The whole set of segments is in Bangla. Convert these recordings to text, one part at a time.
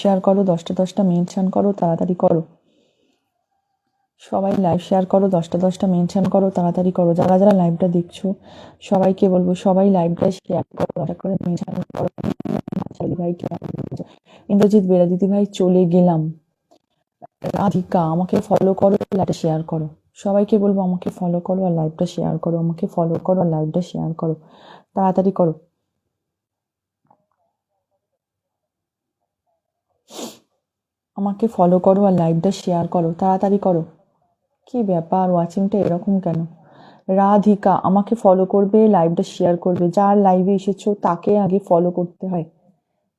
শেয়ার করো, 10টা মেনশন করো, তাড়াতাড়ি করো। সবাই লাইভ শেয়ার করো, 10টা মেনশন করো, তাড়াতাড়ি করো। যারা যারা লাইভটা দেখছো সবাইকে বলবো সবাই লাইভটা শেয়ার করো, দয়া করে মেনশন করো। ভাই ইন্দ্রজিৎ বেরা দিদি ভাই চলে গেলাম। রাধিকা আমাকে ফলো করো, লাইভটা শেয়ার করো। সবাইকে বলবো আমাকে ফলো করো আর লাইভটা শেয়ার করো, আমাকে ফলো করো আর লাইভটা শেয়ার করো, তাড়াতাড়ি করো। আমাকে ফলো করো আর লাইভটা শেয়ার করো, তাড়াতাড়ি করো। কি ব্যাপার, ওয়াচিংটা এরকম কেন? রাধিকা আমাকে ফলো করবে, লাইভটা শেয়ার করবে। যার লাইভে এসেছো তাকে আগে ফলো করতে হয়,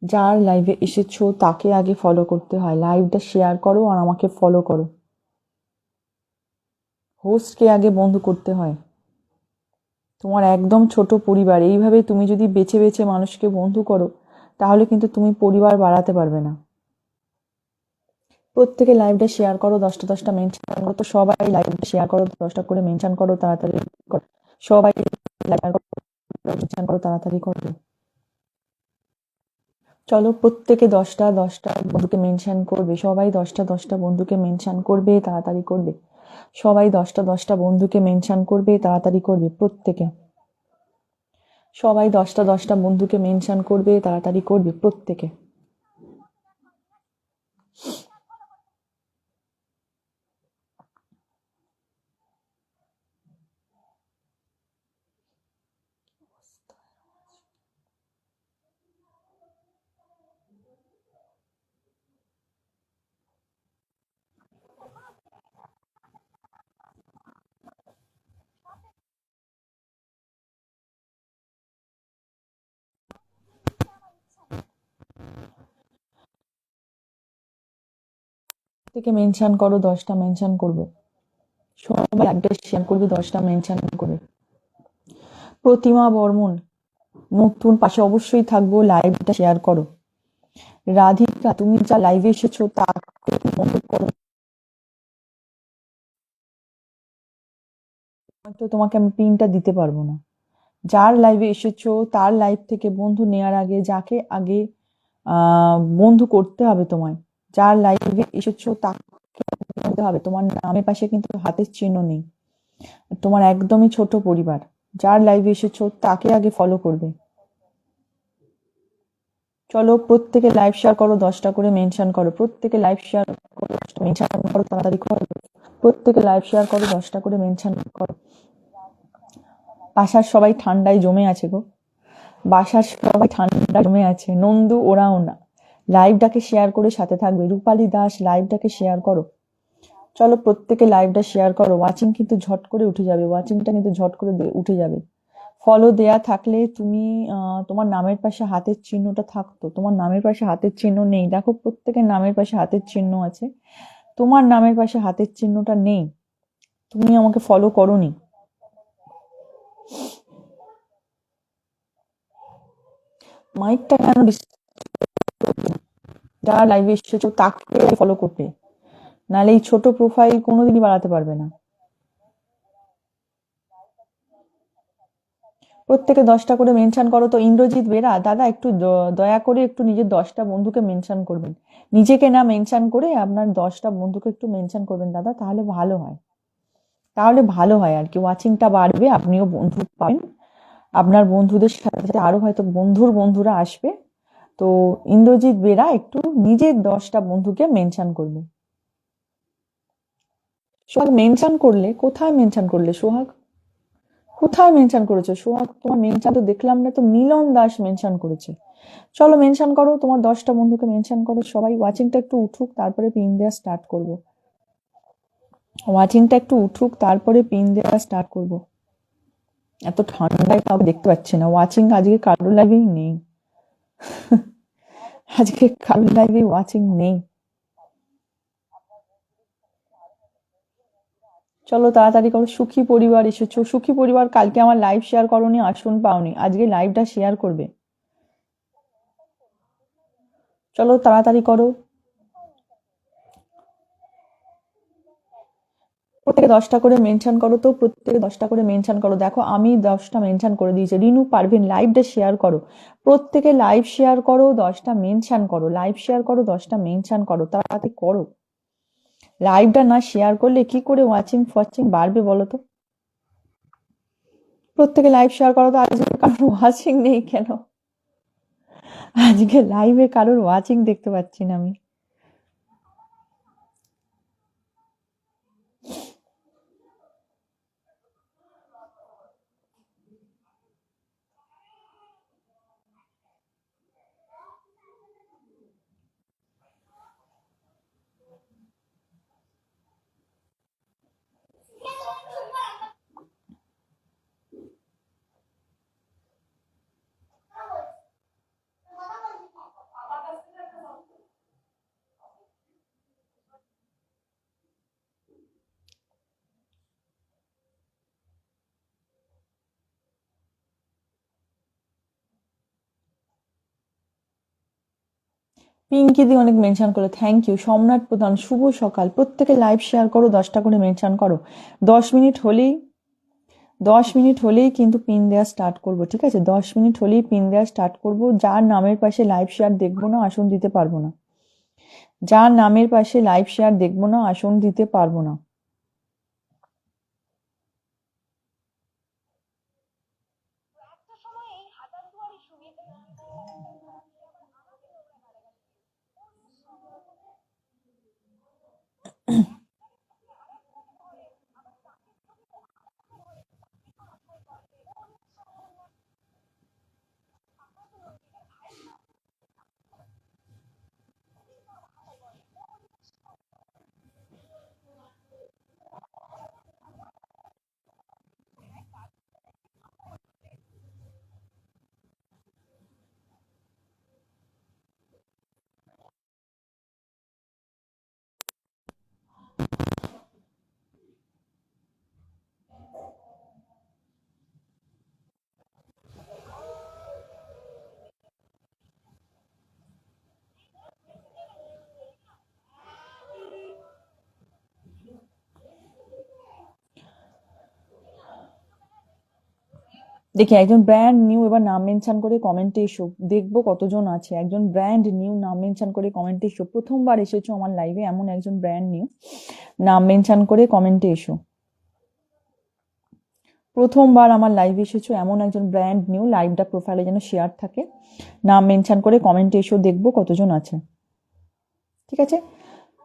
যার লাইভে এসেছো তাকে আগে ফলো করতে হয়। লাইভটা শেয়ার করো আর আমাকে ফলো করো। হোস্টকে আগে বন্ধ করতে হয়। তোমার একদম ছোট পরিবার, এইভাবে তুমি যদি বেছে বেছে মানুষকে বন্ধু করো তাহলে কিন্তু তুমি পরিবার বাড়াতে পারবে না। প্রত্যেকে লাইভটা শেয়ার করো, 10টা মেনশন করো। তো সবাই লাইভটা শেয়ার করো, 10টা করে মেনশন করো, তাড়াতাড়ি করো। সবাই মেনশন করো, তাড়াতাড়ি করো। চলো প্রত্যেকে 10টা বন্ধুকে মেনশন করবে, সবাই 10টা বন্ধুকে মেনশন করবে, তাড়াতাড়ি করবে। সবাই 10টা বন্ধুকে মেনশন করবে, তাড়াতাড়ি করবে প্রত্যেকে। সবাই 10টা বন্ধুকে মেনশন করবে, তাড়াতাড়ি করবে প্রত্যেকে। থেকে মেনশন করো, 10টা মেনশন করবে। সবাই একটা শেয়ার করবে, 10টা মেনশন করবে। প্রতিমা বর্মন নতুন, পাশে অবশ্যই থাকবো, লাইভটা শেয়ার করো। রাধিকা তুমি যা লাইভে এসেছো তাকে বন্ধ করো। হয়তো তোমাকে আমি পিনটা দিতে পারবো না। যার লাইভে এসেছো তার লাইভ থেকে বন্ধু নেয়ার আগে যাকে আগে বন্ধু করতে হবে তোমায়। যার লাইভে এসেছো তাকে করতে হবে। তোমার নামের পাশে কিন্তু হাতের চিহ্ন নেই, তোমার একদমই ছোট পরিবার। যার লাইভে এসেছো তাকে আগে ফলো করবে। চলো প্রত্যেকে লাইভ শেয়ার করো, 10টা করে মেনশন করো। প্রত্যেকে লাইভ শেয়ার করো, মেনশন করো, তাড়াতাড়ি করো। প্রত্যেকে লাইভ শেয়ার করো, 10টা করে মেনশন করো। বাসার সবাই ঠান্ডায় জমে আছে গো, বাসার সবাই ঠান্ডা জমে আছে। নন্দু ওরাও না, লাইভটাকে শেয়ার করে সাথে থাকবে। রূপালী দাস লাইভটাকে শেয়ার করো। চলো প্রত্যেকে লাইভটা শেয়ার করো, ওয়াচিং কিন্তু ঝট করে উঠে যাবে, ওয়াচিংটা কিন্তু ঝট করে উঠে যাবে। ফলো দেয়া থাকলে তুমি তোমার নামের পাশে হাতের চিহ্নটা থাকতো, তোমার নামের পাশে হাতের চিহ্ন নেই। দেখো প্রত্যেকের নামের পাশে হাতের চিহ্ন আছে, তোমার নামের পাশে হাতের চিহ্নটা নেই, তুমি আমাকে ফলো করোনি। মাইকটা কেন যারা লাইভে এসেছো তাকে ফলো করবে, নাহলে এই ছোট প্রোফাইল কোনোদিনই বাড়াতে পারবে না। প্রত্যেকে 10টা করে মেনশন করো। তো ইন্দ্রজিৎ বেরা দাদা একটু দয়া করে একটু নিজের 10টা বন্ধুকে মেনশন করবেন, নিজেকে না মেনশন করে আপনার 10টা বন্ধুকে একটু মেনশন করবেন দাদা, তাহলে ভালো হয়। তাহলে ভালো হয় আর কি, ওয়াচিংটা বাড়বে, আপনিও বন্ধু পাবেন, আপনার বন্ধুদের সাথে সাথে আরো হয়তো বন্ধুর বন্ধুরা আসবে। তো ইন্দ্রজিৎ বেরা একটু নিজের 10টা বন্ধুকে মেনশন করবে। সোহাগ মেনশন করলে, কোথায় মেনশন করলে সোহাগ? কোথায় মেনশন করেছো সোহাগ? তোমার মেনশন তো দেখলাম না তো। মিলন দাস মেনশন করেছে। চলো মেনশন করো, তোমার 10টা বন্ধুকে মেনশন করো। সবাই ওয়াচিংটা একটু উঠুক তারপরে পিন দেওয়া স্টার্ট করব। ওয়াচিংটা একটু উঠুক তারপরে পিন দেওয়া স্টার্ট করব। এত ঠান্ডায় কাউকে দেখতে পাচ্ছি না। ওয়াচিং আজকে কারোর লাইভেই নেই, আজকে কারোর লাইভে ওয়াচিং নেই। চলো তাড়াতাড়ি করো। সুখী পরিবার এসেছো, সুখী পরিবার কালকে আমার লাইভ শেয়ার করোনি, আসুন পাওনি, আজকে লাইভটা শেয়ার করবে। চলো তাড়াতাড়ি করো। প্রত্যেকে 10টা করে মেনশন করো তো, প্রত্যেকে 10টা করে মেনশন করো। দেখো আমি 10টা মেনশন করে দিয়েছি। রিনু পারভিন লাইভটা শেয়ার করো, প্রত্যেকে লাইভ শেয়ার করো, 10টা মেনশন করো, লাইভ শেয়ার করো, 10টা মেনশন করো, তাড়াতাড়ি করো। লাইভটা না শেয়ার করলে কি করে ওয়াচিং ফোয়াচিং বাড়বে বলো তো? প্রত্যেকে লাইভ শেয়ার করো তো। আজকে কারোর ওয়াচিং নেই কেন? আজকে লাইভে কারোর ওয়াচিং দেখতে পাচ্ছি না আমি। পিঙ্কি দি অনেক মেনশন করলো, থ্যাংক ইউ। সোমনাথ প্রধান শুভ সকাল, প্রত্যেকে লাইভ শেয়ার করো, 10টা করে মেনশন করো। 10 মিনিট হলেই 10 মিনিট হলেই কিন্তু পিন দেওয়া স্টার্ট করব, ঠিক আছে? 10 মিনিট হলেই পিন দেওয়া স্টার্ট করব। যার নামের পাশে লাইভ শেয়ার দেখবো না আসন দিতে পারবো না, যার নামের পাশে লাইভ শেয়ার দেখবো না আসন দিতে পারবো না। দেখি একজন ব্র্যান্ড নিউ এবার নাম মেনশন করে কমেন্টে এসো, দেখবো কতজন আছে। একজন ব্র্যান্ড নিউ নাম মেনশন করে কমেন্টে এসো। প্রথমবার এসেছো আমার লাইভে এমন একজন ব্র্যান্ড নিউ নাম মেনশন করে কমেন্টে এসো। প্রথমবার আমার লাইভে এসেছো এমন একজন ব্র্যান্ড নিউ, লাইভটা প্রোফাইলে যেন শেয়ার থাকে, নাম মেনশন করে কমেন্টে এসো, দেখবো কতজন আছে। ঠিক আছে,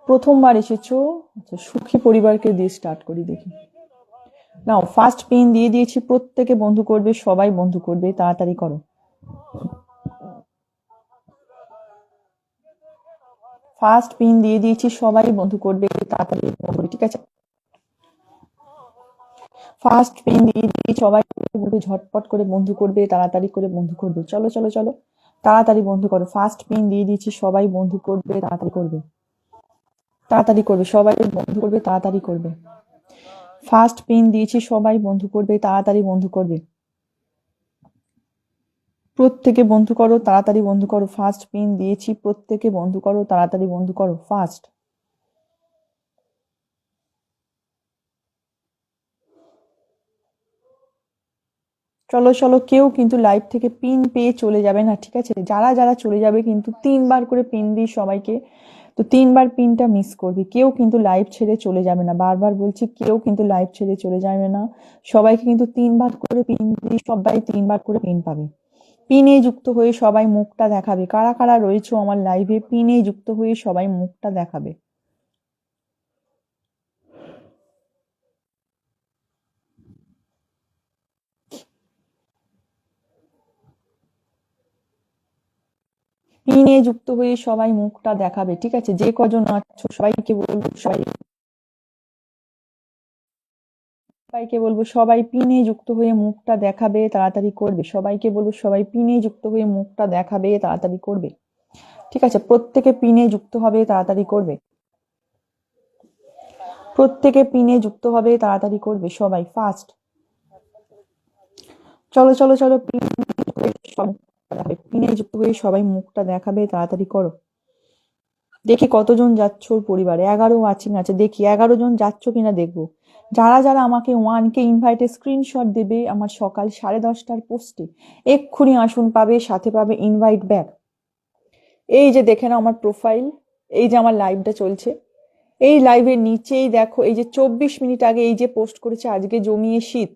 প্রথমবার এসেছো। আচ্ছা, সুখী পরিবারকে দিয়ে স্টার্ট করি, দেখি। নাও ফার্স্ট পিন দিয়ে দিয়েছি, প্রত্যেকে বন্ধু করবে, সবাই বন্ধু করবে, তাড়াতাড়ি করো। ফার্স্ট পিন দিয়ে দিয়েছি, সবাই বন্ধু করবে, তাড়াতাড়ি করবে, ঠিক আছে? ফার্স্ট পিন দিয়ে দিয়েছি, সবাই বলবে ঝটপট করে বন্ধু করবে, তাড়াতাড়ি করে বন্ধু করবে। চলো চলো চলো, তাড়াতাড়ি বন্ধু করো। ফার্স্ট পিন দিয়ে দিয়েছি, সবাই বন্ধু করবে, তাড়াতাড়ি করবে, তাড়াতাড়ি করবে, সবাই বন্ধু করবে, তাড়াতাড়ি করবে। ফার্স্ট পিন দিয়েছি, সবাই বন্ধু করবে, তাড়াতাড়ি বন্ধু করবে। প্রত্যেকে বন্ধু করো, তাড়াতাড়ি বন্ধু করো। ফার্স্ট পিন দিয়েছি, প্রত্যেকে বন্ধু করো, তাড়াতাড়ি বন্ধু করো, ফার্স্ট। চলো চলো, কেউ কিন্তু লাইভ থেকে পিন পেয়ে চলে যাবে না, ঠিক আছে? যারা যারা চলে যাবে কিন্তু 3বার করে পিন দিই সবাইকে, তো 3বার পিনটা মিস করবে। কেউ কিন্তু লাইভ ছেড়ে চলে যাবে না, বারবার বলছি, কেউ কিন্তু লাইভ ছেড়ে চলে যাবে না। সবাইকে কিন্তু 3বার করে পিন দিই, সবাই 3বার করে পিন পাবে। পিনে যুক্ত হয়ে সবাই মুখটা দেখাবে। কারা কারা রয়েছে আমার লাইভে, পিনে যুক্ত হয়ে সবাই মুখটা দেখাবে। পিনে যুক্ত হয়ে সবাই মুখটা দেখাবে, ঠিক আছে? যে কজন আছো সবাইকে বলবো, সবাইকে বলবো সবাই পিনে যুক্ত হয়ে মুখটা দেখাবে, তাড়াতাড়ি করবে। সবাইকে বলবো সবাই পিনে যুক্ত হয়ে মুখটা দেখাবে, তাড়াতাড়ি করবে। ঠিক আছে, প্রত্যেকে পিনে যুক্ত হবে, তাড়াতাড়ি করবে। প্রত্যেকে পিনে যুক্ত হবে, তাড়াতাড়ি করবে, সবাই ফাস্ট। চলো চলো চলো, পিনে যুক্ত হয়ে সবাই মুখটা দেখাবে, তাড়াতাড়ি করো। দেখি কতজন যাচ্ছ ওর পরিবারে। 11 ওয়াচিং আছে, দেখি 11 জন যাচ্ছ কিনা দেখবো। যারা যারা আমাকে 1K ইনভাইটে স্ক্রিনশট দেবে আমার সকাল 10:30টার পোস্টে, এক্ষুনি আসন পাবে, সাথে পাবে ইনভাইট ব্যাক। এই যে দেখে নাও আমার প্রোফাইল, এই যে আমার লাইভটা চলছে, এই লাইভের নিচেই দেখো, এই যে 24 মিনিট আগে এই যে পোস্ট করেছে আজকে জমিয়ে শীত,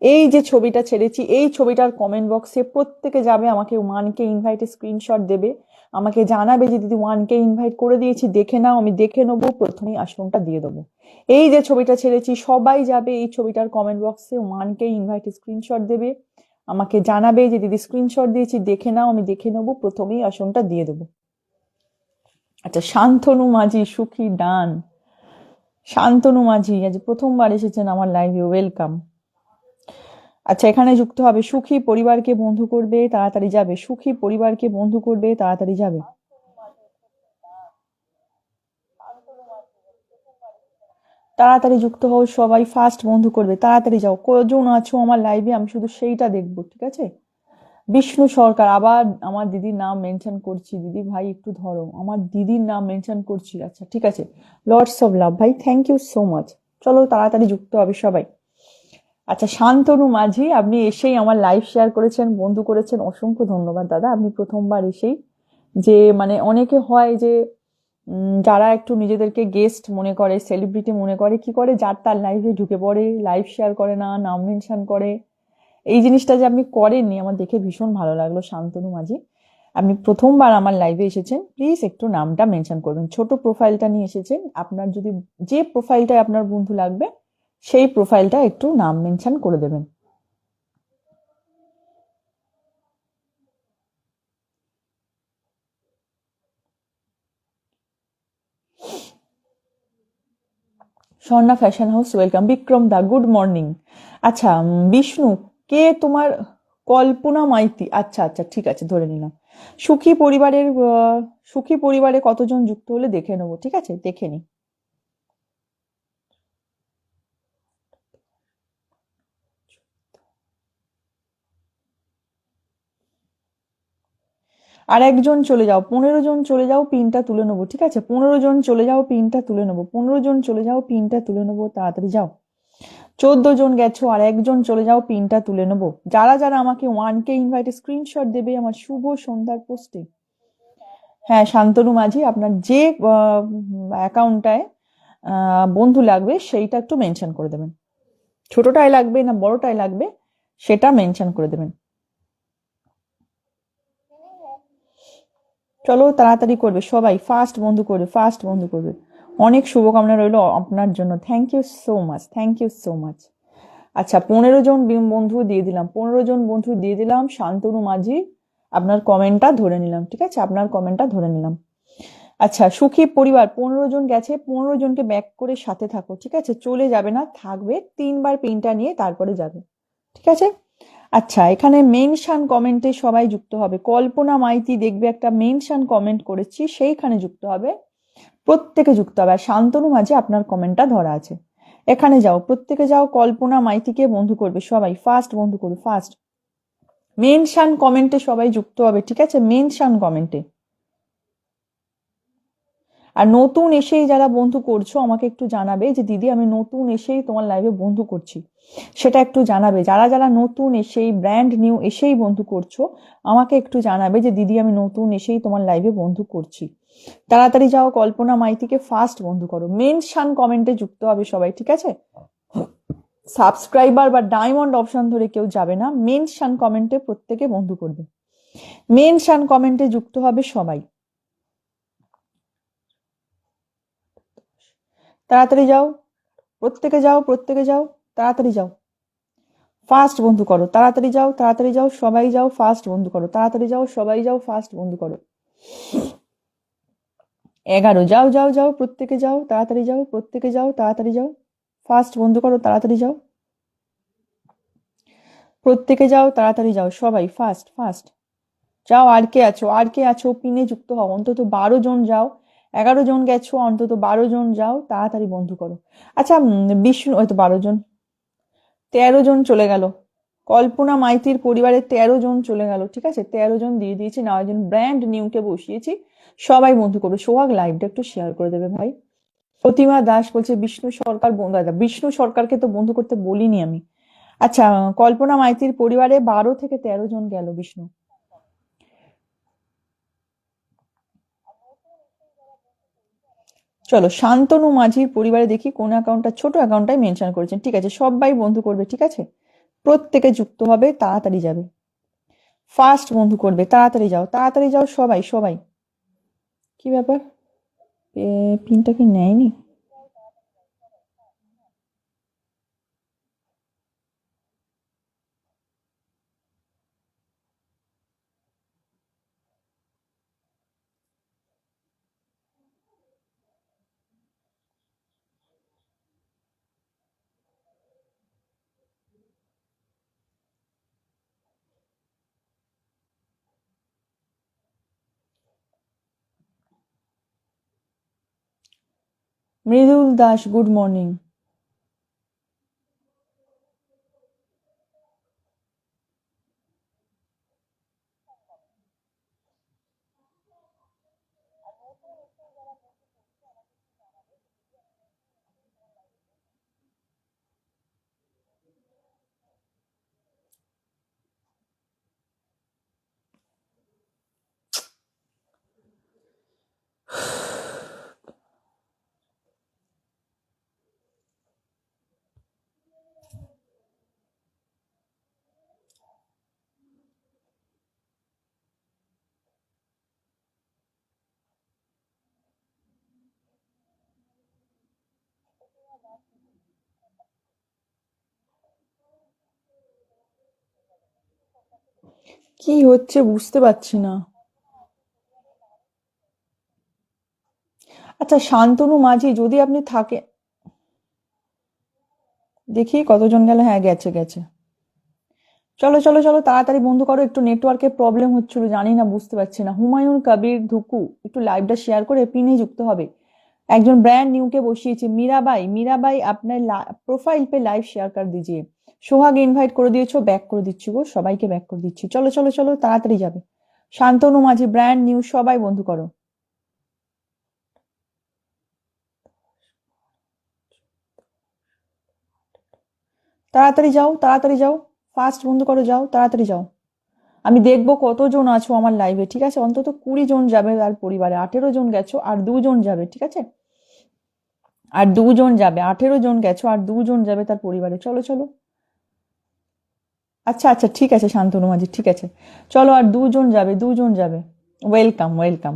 এই যে ছবিটা ছেড়েছি, এই ছবিটার কমেন্ট বক্সে প্রত্যেকে যাবে, আমাকে 1K ইনভাইটে স্ক্রিনশট দেবে, আমাকে জানাবে যে দিদি 1K ইনভাইট করে দিয়েছি, দেখে নাও। আমি দেখে নেবো, প্রথমেই আসনটা দিয়ে দেবো। এই যে ছবিটা ছেড়েছি, সবাই যাবে এই ছবিটার কমেন্ট বক্সে 1K ইনভাইটে স্ক্রিনশট দেবে, আমাকে জানাবে যে দিদি স্ক্রিনশট দিয়েছি, দেখে নাও। আমি দেখে নেবো, প্রথমেই আসনটা দিয়ে দেবো। আচ্ছা, শান্তনু মাঝি, সুখী ডান। শান্তনু মাঝি আজ প্রথমবার এসেছেন আমার লাইভে, ওয়েলকাম। আচ্ছা, এখানে যুক্ত হবে সুখী পরিবারকে বন্ধু করবে, তাড়াতাড়ি যাবে। সুখী পরিবারকে বন্ধু করবে, তাড়াতাড়ি যাবে। তাড়াতাড়ি যুক্ত হও সবাই, ফাস্ট বন্ধু করবে, তাড়াতাড়ি যাও। কজন আছো আমার লাইভে, আমি শুধু সেইটা দেখবো, ঠিক আছে? বিষ্ণু সরকার, আবার আমার দিদির নাম মেনশন করছি। দিদি ভাই একটু ধরো, আমার দিদির নাম মেনশন করছি। আচ্ছা ঠিক আছে, লর্ডস অফ লাভ ভাই, থ্যাংক ইউ সো মাচ। চলো তাড়াতাড়ি যুক্ত হবে সবাই। আচ্ছা, শান্তনু মাঝি, আপনি এসেই আমার লাইভ শেয়ার করেছেন, বন্ধু করেছেন, অসংখ্য ধন্যবাদ দাদা। আপনি প্রথমবার এসেই, যে মানে অনেকে হয় যে যারা একটু নিজেদেরকে গেস্ট মনে করে, সেলিব্রিটি মনে করে, কি করে, যার তার লাইভে ঢুকে পড়ে, লাইভ শেয়ার করে না, নাম মেনশন করে। এই জিনিসটা যে আপনি করেননি, আমার দেখে ভীষণ ভালো লাগলো শান্তনু মাঝি। আপনি প্রথমবার আমার লাইভে এসেছেন, প্লিজ একটু নামটা মেনশন করবেন। ছোট প্রোফাইলটা নিয়ে এসেছেন, আপনার যদি যে প্রোফাইলটায় আপনার বন্ধু লাগবে সেই প্রোফাইলটা একটু নাম মেনশন করে দেবেন। Swarna fashion house, welcome. Bikram দা, গুড মর্নিং। আচ্ছা, বিষ্ণু, কে তোমার? কল্পনা মাইতি, আচ্ছা আচ্ছা ঠিক আছে, ধরে নিলাম। সুখী পরিবারের সুখী পরিবারে কতজন যুক্ত হলে দেখে নেবো, ঠিক আছে, দেখে নি। আর একজন চলে যাও, 15 জন চলে যাও, পিনটা তুলে নেবো, ঠিক আছে? 15 জন চলে যাও, পিনটা তুলে নেবো। 15 জন চলে যাও, পিনটা তুলে নেবো, তাড়াতাড়ি যাও। 14 জন গেছো, আর একজন চলে যাও, পিনটা তুলে নেবো। যারা যারা আমাকে 1K ইনভাইটে স্ক্রিনশট দেবে আমার শুভ সন্ধ্যার পোস্টে, হ্যাঁ শান্তনু মাঝি, আপনার যে অ্যাকাউন্টটায় বন্ধু লাগবে সেইটা একটু মেনশন করে দেবেন। ছোটটাই লাগবে না বড়টাই লাগবে, সেটা মেনশন করে দেবেন। চলো তাড়াতাড়ি করবে সবাই, ফাস্ট বন্ধু করবে, ফাস্ট বন্ধু করবে। অনেক শুভকামনা রইলো আপনার জন্য, thank you so much, thank you so much. আচ্ছা, 15 জন বন্ধু দিয়ে দিলাম, 15 জন বন্ধু দিয়ে দিলাম। শান্তনু মাঝি, আপনার কমেন্টটা ধরে নিলাম, ঠিক আছে, আপনার কমেন্টটা ধরে নিলাম। আচ্ছা, সুখী পরিবার 15 জন গেছে, 15 জনকে ব্যাক করে সাথে থাকো, ঠিক আছে? চলে যাবে না, থাকবে, 3বার পিনটা নিয়ে তারপরে যাবে, ঠিক আছে? আচ্ছা, এখানে মেনশন কমেন্টে সবাই যুক্ত হবে। কল্পনা মাইতি দেখবে একটা মেনশন কমেন্ট করেছি, সেইখানে যুক্ত হবে, প্রত্যেকে যুক্ত হবে। আর শান্তনু মাঝে আপনার কমেন্টটা ধরা আছে, এখানে যাও, প্রত্যেকে যাও, কল্পনা মাইতিকে বন্ধু করবে সবাই, ফাস্ট বন্ধু করবে, ফাস্ট। মেনশন কমেন্টে সবাই যুক্ত হবে, ঠিক আছে? মেনশন কমেন্টে। আর নতুন এসেই যারা বন্ধু করছো আমাকে একটু জানাবে যে দিদি আমি নতুন এসেই তোমার লাইভে বন্ধু করছি, সেটা একটু জানাবে। যারা যারা নতুন এসেই, ব্র্যান্ড নিউ এসেই বন্ধু করছো, আমাকে একটু জানাবে যে দিদি আমি নতুন এসেই তোমার লাইভে বন্ধু করছি। তাড়াতাড়ি যাও, কল্পনা মাইতিকে ফার্স্ট বন্ধু করো, মেনশন কমেন্টে যুক্ত হবে সবাই, ঠিক আছে? সাবস্ক্রাইবার বা ডায়মন্ড অপশন ধরে কেউ যাবে না, মেনশন কমেন্টে প্রত্যেকে বন্ধু করবে, মেনশন কমেন্টে যুক্ত হবে সবাই। তাড়াতাড়ি যাও, প্রত্যেকে যাও, প্রত্যেকে যাও, তাড়াতাড়ি যাও, ফাস্ট বন্ধু করো, তাড়াতাড়ি যাও, তাড়াতাড়ি যাও, সবাই যাও, ফাস্ট বন্ধু করো, তাড়াতাড়ি যাও, সবাই যাও, ফাস্ট বন্ধু করো। 11, যাও যাও যাও, প্রত্যেকে যাও, তাড়াতাড়ি যাও, প্রত্যেকে যাও, তাড়াতাড়ি যাও, ফাস্ট বন্ধু করো, তাড়াতাড়ি যাও, প্রত্যেকে যাও, তাড়াতাড়ি যাও, সবাই ফাস্ট ফাস্ট যাও। আর কে আছো, আর কে আছো, পিনে যুক্ত হও, অন্তত 12 জন যাও। 11 জন গেছো, অন্তত 12 জন যাও, তাড়াতাড়ি বন্ধু করো। আচ্ছা, বিষ্ণু, ওই তো 12 জন, 13 জন চলে গেল। কল্পনা মাইতির পরিবারে 13 জন চলে গেল, ঠিক আছে? 13 জন দিয়ে দিয়েছি, 9 জন ব্র্যান্ড নিউকে বসিয়েছি, সবাই বন্ধু করবে। সোহাগ লাইভটা একটু শেয়ার করে দেবে ভাই, প্রতিমা দাস বলছে বিষ্ণু সরকার বন্ধু, দাদা বিষ্ণু সরকারকে তো বন্ধু করতে বলিনি আমি। আচ্ছা, কল্পনা মাইতির পরিবারে 12 থেকে 13 জন গেল বিষ্ণু। চলো, শান্তনু মাঝির পরিবারে দেখি কোন অ্যাকাউন্টটা, ছোট অ্যাকাউন্টটাই মেনশন করেছেন, ঠিক আছে, সবাই বন্ধু করবে, ঠিক আছে, প্রত্যেকে যুক্ত হবে, তাড়াতাড়ি যাবে, ফার্স্ট বন্ধু করবে, তাড়াতাড়ি যাও, তাড়াতাড়ি যাও, সবাই সবাই। কি ব্যাপার, পিনটা কি নেয়নি? Mridul Das, good morning. কি হচ্ছে বুঝতে পারছি না। আচ্ছা, শান্তনু মাঝি যদি আপনি থাকে, দেখি কতজন গেল, হ্যাঁ গেছে গেছে। চলো চলো চলো, তাড়াতাড়ি বন্ধ করো, একটু নেটওয়ার্কের প্রবলেম হচ্ছিল, জানি না, বুঝতে পারছি না। হুমায়ুন কবির ধুকু একটু লাইভটা শেয়ার করে পিনে যুক্ত হবে। একজন ব্র্যান্ড নিউকে বসিয়েছি, মীরাবাই, মীরাবাই আপনার প্রোফাইল पे লাইভ শেয়ার कर दीजिए। সোহাগ ইনভাইট করে দিয়েছো, ব্যাক করে দিচ্ছি গো, সবাইকে ব্যাক করে দিচ্ছি, চলো চলো চলো, তাড়াতাড়ি যাবে। শান্তনু মাঝি, ব্র্যান্ড নিউ, সবাই বন্ধু করো, তাড়াতাড়ি যাও, তাড়াতাড়ি যাও, ফার্স্ট বন্ধু করো, যাও তাড়াতাড়ি যাও। আমি দেখবো কতজন আছো আমার লাইভে, ঠিক আছে, অন্তত 20 জন যাবে তার পরিবারে, 18 জন গেছো আর 2 জন যাবে, ঠিক আছে, আর 2 জন যাবে, 18 জন গেছো আর 2 জন যাবে তার পরিবারে, চলো চলো। আচ্ছা আচ্ছা, ঠিক আছে শান্তনু মাঝি, ঠিক আছে, চলো, আর 2 জন যাবে, 2 জন যাবে, ওয়েলকাম ওয়েলকাম।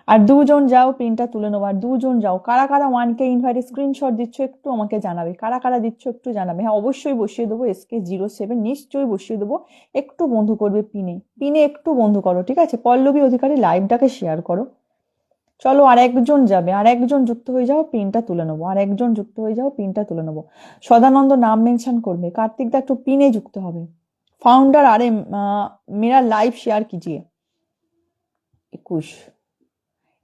আর 2 জন যাও, পিনটা তুলে নেবো, আর 2 জন যাও, কারা কারা 1K ইনভাইট স্ক্রিনশট দিচ্ছ একটু আমাকে জানাবে, কারা কারা দিচ্ছ একটু জানাবে, হ্যাঁ অবশ্যই বসিয়ে দেবো, SK07 নিশ্চয়ই বসিয়ে দেবো। একটু বন্ধু করবে পিনে, পিনে একটু বন্ধু করো, ঠিক আছে, পল্লবী অধিকারী লাইভটাকে শেয়ার করো। চলো, আর একজন যাবে, আর একজন যুক্ত হয়ে যাও, পিনটা তুলে নেবো, আর একজন যুক্ত হয়ে যাও, পিনটা তুলে নেবো। সদানন্দ নাম মেনশন করবে, কার্তিক দা একটু পিনে যুক্ত হবে। फाउंडर आरएम, मेरा लाइव शेयर कीजिए। 21,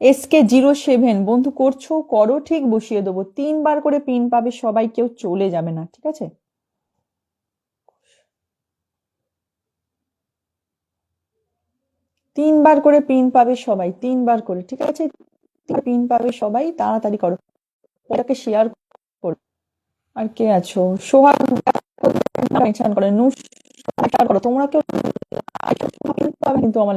SK07 বন্ধু করছো, করো, ঠিক বসিয়ে দেবো, 3বার করে পিন পাবে সবাই, কেউ চলে যাবে না, ঠিক আছে, 3বার করে পিন পাবে সবাই, 3বার করে, ঠিক আছে, পিন পাবে সবাই, তাড়াতাড়ি করো, এটাকে শেয়ার করো। আর কে আছো, সোহাগ মেনশন করে, নু শেয়ার করো, তোমরা কেউ পিন পাবে কিন্তু আমার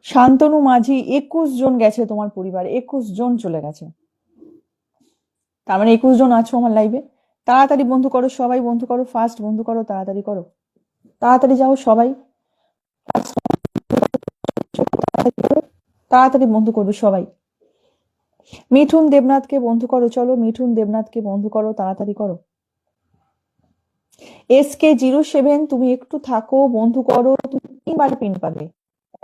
শান্তনু মাঝি, 21 জন গেছে তোমার পরিবারে, 21 জন চলে গেছে, তার মানে 21 জন আছো আমার লাইভে, তাড়াতাড়ি বন্ধু করো, সবাই বন্ধু করো, ফার্স্ট বন্ধু করো, তাড়াতাড়ি করো, তাড়াতাড়ি যাও সবাই, তাড়াতাড়ি বন্ধু করবে সবাই। মিঠুন দেবনাথকে বন্ধু করো, চলো মিঠুন দেবনাথকে বন্ধু করো, তাড়াতাড়ি করো। SK07 তুমি একটু থাকো, বন্ধু করো, তুমি 3বার পিন পাবে,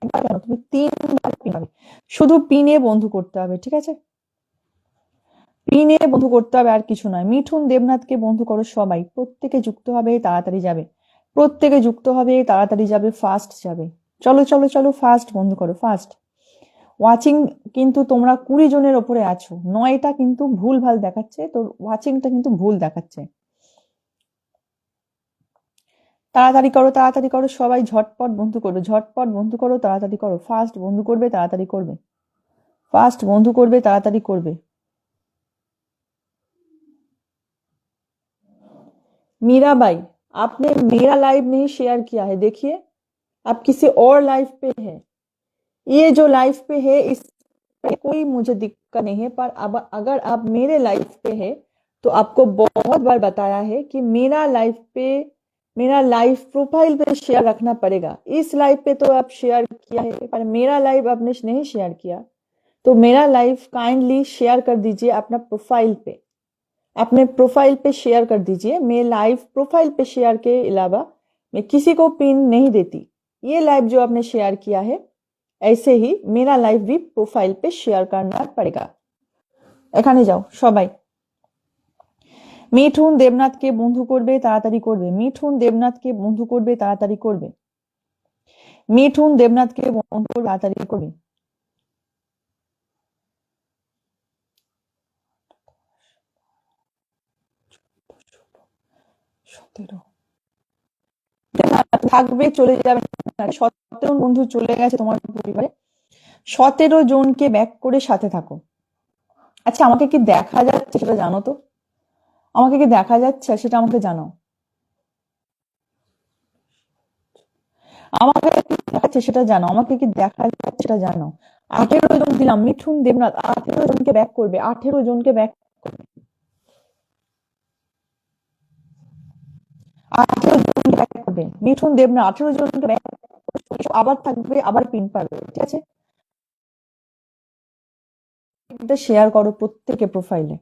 একবার কেন, তুমি 3বার পিন পাবে, শুধু পিনে বন্ধু করতে হবে, ঠিক আছে, পিনে বন্ধু করতে হবে, আর কিছু নয়। মিঠুন দেবনাথকে বন্ধু করো সবাই, প্রত্যেকে যুক্ত হবে, তাড়াতাড়ি যাবে, প্রত্যেকে যুক্ত হবে, তাড়াতাড়ি যাবে, ফার্স্ট যাবে, চলো চলো চলো, ফার্স্ট বন্ধু করো, ফার্স্ট। ওয়াচিং কিন্তু তোমরা 20 জনের ওপরে আছো, 9টা কিন্তু ভুল ভাল দেখাচ্ছে, তোর ওয়াচিংটা কিন্তু ভুল দেখাচ্ছে। তাড়াতাড়ি করো, সবাই ঝটপট বন্ধু করবে, ঝটপট বন্ধু করো, তাড়াতাড়ি করো, ফাস্ট বন্ধু করবে, তাড়াতাড়ি করবে, ফাস্ট বন্ধু করবে, তাড়াতাড়ি করবে। मीराबाई, आपने मेरा लाइव नहीं शेयर किया है, देखिए आप किसी और लाइव पे है। ये जो लाइव पे है इस पे कोई मुझे दिक्कत नहीं है, पर अब अगर आप मेरे लाइव पे है तो आपको बहुत बार बताया है कि मेरा लाइव प्रोफाइल पे शेयर रखना पड़ेगा। इस लाइव पे तो आप शेयर किया है, पर मेरा लाइव आपने नहीं शेयर किया, तो मेरा लाइव काइंडली शेयर कर दीजिए अपना प्रोफाइल पे, अपने प्रोफाइल पे शेयर कर दीजिए। मैं लाइव प्रोफाइल पे शेयर के अलावा मैं किसी को पिन नहीं देती। ये लाइव जो आपने शेयर किया है, ऐसे ही मेरा लाइव भी प्रोफाइल पे शेयर करना पड़ेगा। এখানে যাও সবাই। মিঠুন দেবনাথকে বন্ধু করবে, তাড়াতাড়ি করবে, মিঠুন দেবনাথকে বন্ধু করবে, তাড়াতাড়ি করবে, মিঠুন দেবনাথকে বন্ধু করবে, তাড়াতাড়ি করবে। 17 থাকবে, চলে যাবে না। 17 বন্ধু চলে গেছে তোমার পরিবারে, 17 জনকে ব্যাক করে সাথে থাকো। আচ্ছা, আমাকে কি দেখা যাচ্ছে সেটা জানো তো, আমাকে কি দেখা যাচ্ছে সেটা আমাকে জানাও, আমাকে কি দেখাচ্ছে সেটা জানাও, আমাকে কি দেখা যাচ্ছে সেটা জানাও। 18 জন দিলাম, মিঠুন দেবনাথ 18 জনকে ব্যাক করবে, 18 জনকে ব্যাক করবে, 18 জনকে ব্যাক করবে, মিঠুন দেবনাথ 18 জনকে ব্যাক করবে, আবার থাকবে, আবার পিন পাবে, ঠিক আছে। এটা শেয়ার করো প্রত্যেকে প্রোফাইলে,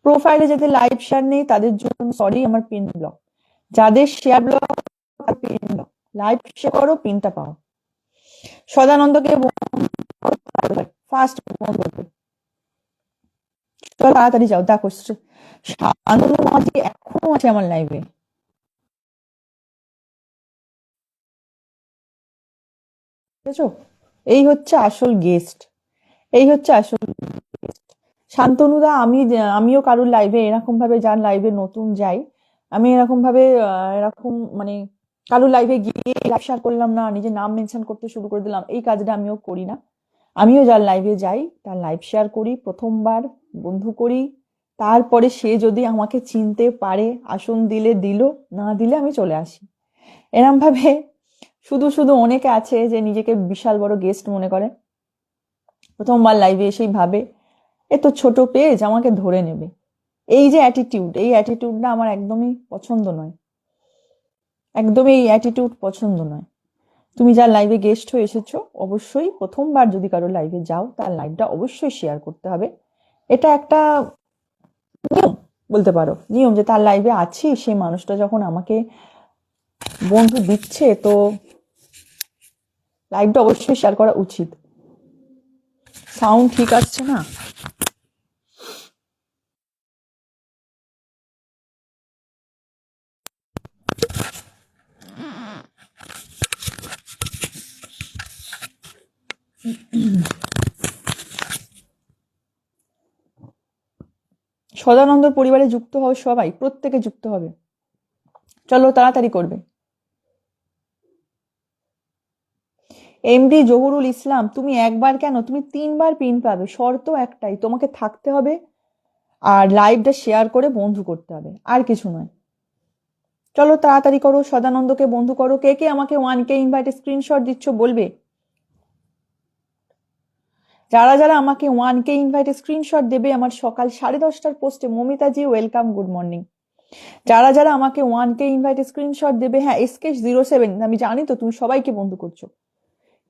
প্রোফাইলে যাদের লাইভ শেয়ার নেই তাদের জন্য সরি, আমার পিন ব্লক, যাদের share block pin block, live share করো, পিনটা পাও। সদানন্দকে ফার্স্ট বন্ধ করবে, চলো তাড়াতাড়ি যাও। দেখো শান্তনু মাঝি এখনো আছে আমার লাইভে, বুঝেছো? এই হচ্ছে আসল গেস্ট, এই হচ্ছে আসল গেস্ট। শান্তনুদা, আমিও কারুর লাইভে এরকম ভাবে, যার লাইভে নতুন যাই আমি এরকম ভাবে এরকম মানে কারুর লাইভে গিয়ে লাইভ শেয়ার করলাম না, নিজের নাম মেনশন করতে শুরু করে দিলাম, এই কাজটা আমিও করি না। আমিও যার লাইভে যাই তার লাইভ শেয়ার করি, প্রথমবার বন্ধু করি, তারপরে সে যদি আমাকে চিনতে পারে আসন দিলে দিল, না দিলে আমি চলে আসি। এরম ভাবে শুধু শুধু অনেকে আছে যে নিজেকে বিশাল বড় গেস্ট মনে করে, প্রথমবার লাইভে এসেই ভাবে এ তো ছোট পেজ, আমাকে ধরে নেবে। এই যে অ্যাটিটিউড, এই অ্যাটিটিউডটা আমার একদমই পছন্দ নয়, একদমই এই অ্যাটিটিউড পছন্দ নয়। তুমি যার লাইভে গেস্ট হয়ে এসেছো, অবশ্যই প্রথমবার যদি কারো লাইভে যাও তার লাইভটা অবশ্যই শেয়ার করতে হবে। এটা একটা নিয়ম বলতে পারো, নিয়ম যে তার লাইভে আছি, সেই মানুষটা যখন আমাকে বন্ধু দিচ্ছে তো লাইভটা অবশ্যই শেয়ার করা উচিত। সাউন্ড ঠিক আসছে না? সদানন্দর পরিবারে যুক্ত হও সবাই, প্রত্যেকে যুক্ত হবে, চলো তাড়াতাড়ি করবে। এমডি জহুরুল ইসলাম, তুমি একবার কেন, তুমি 3বার পিন পাবে, শর্ত একটাই, তোমাকে থাকতে হবে আর লাইভটা শেয়ার করে বন্ধু করতে হবে, আর কিছু নয়। চলো তাড়াতাড়ি করো, সদানন্দকে বন্ধু করো। কে কে আমাকে 1K ইনভাইট স্ক্রিনশট দিচ্ছ বলবে, যারা যারা আমাকে 1K ইনভাইট স্ক্রিনশট দেবে আমার সকাল 10:30টার পোস্টে, মমিতাজি ওয়েলকাম, গুড মর্নিং। যারা যারা আমাকে 1K ইনভাইট স্ক্রিনশট দেবে, হ্যাঁ SK07, আমি জানি তো তুমি সবাইকে বন্ধু করছো।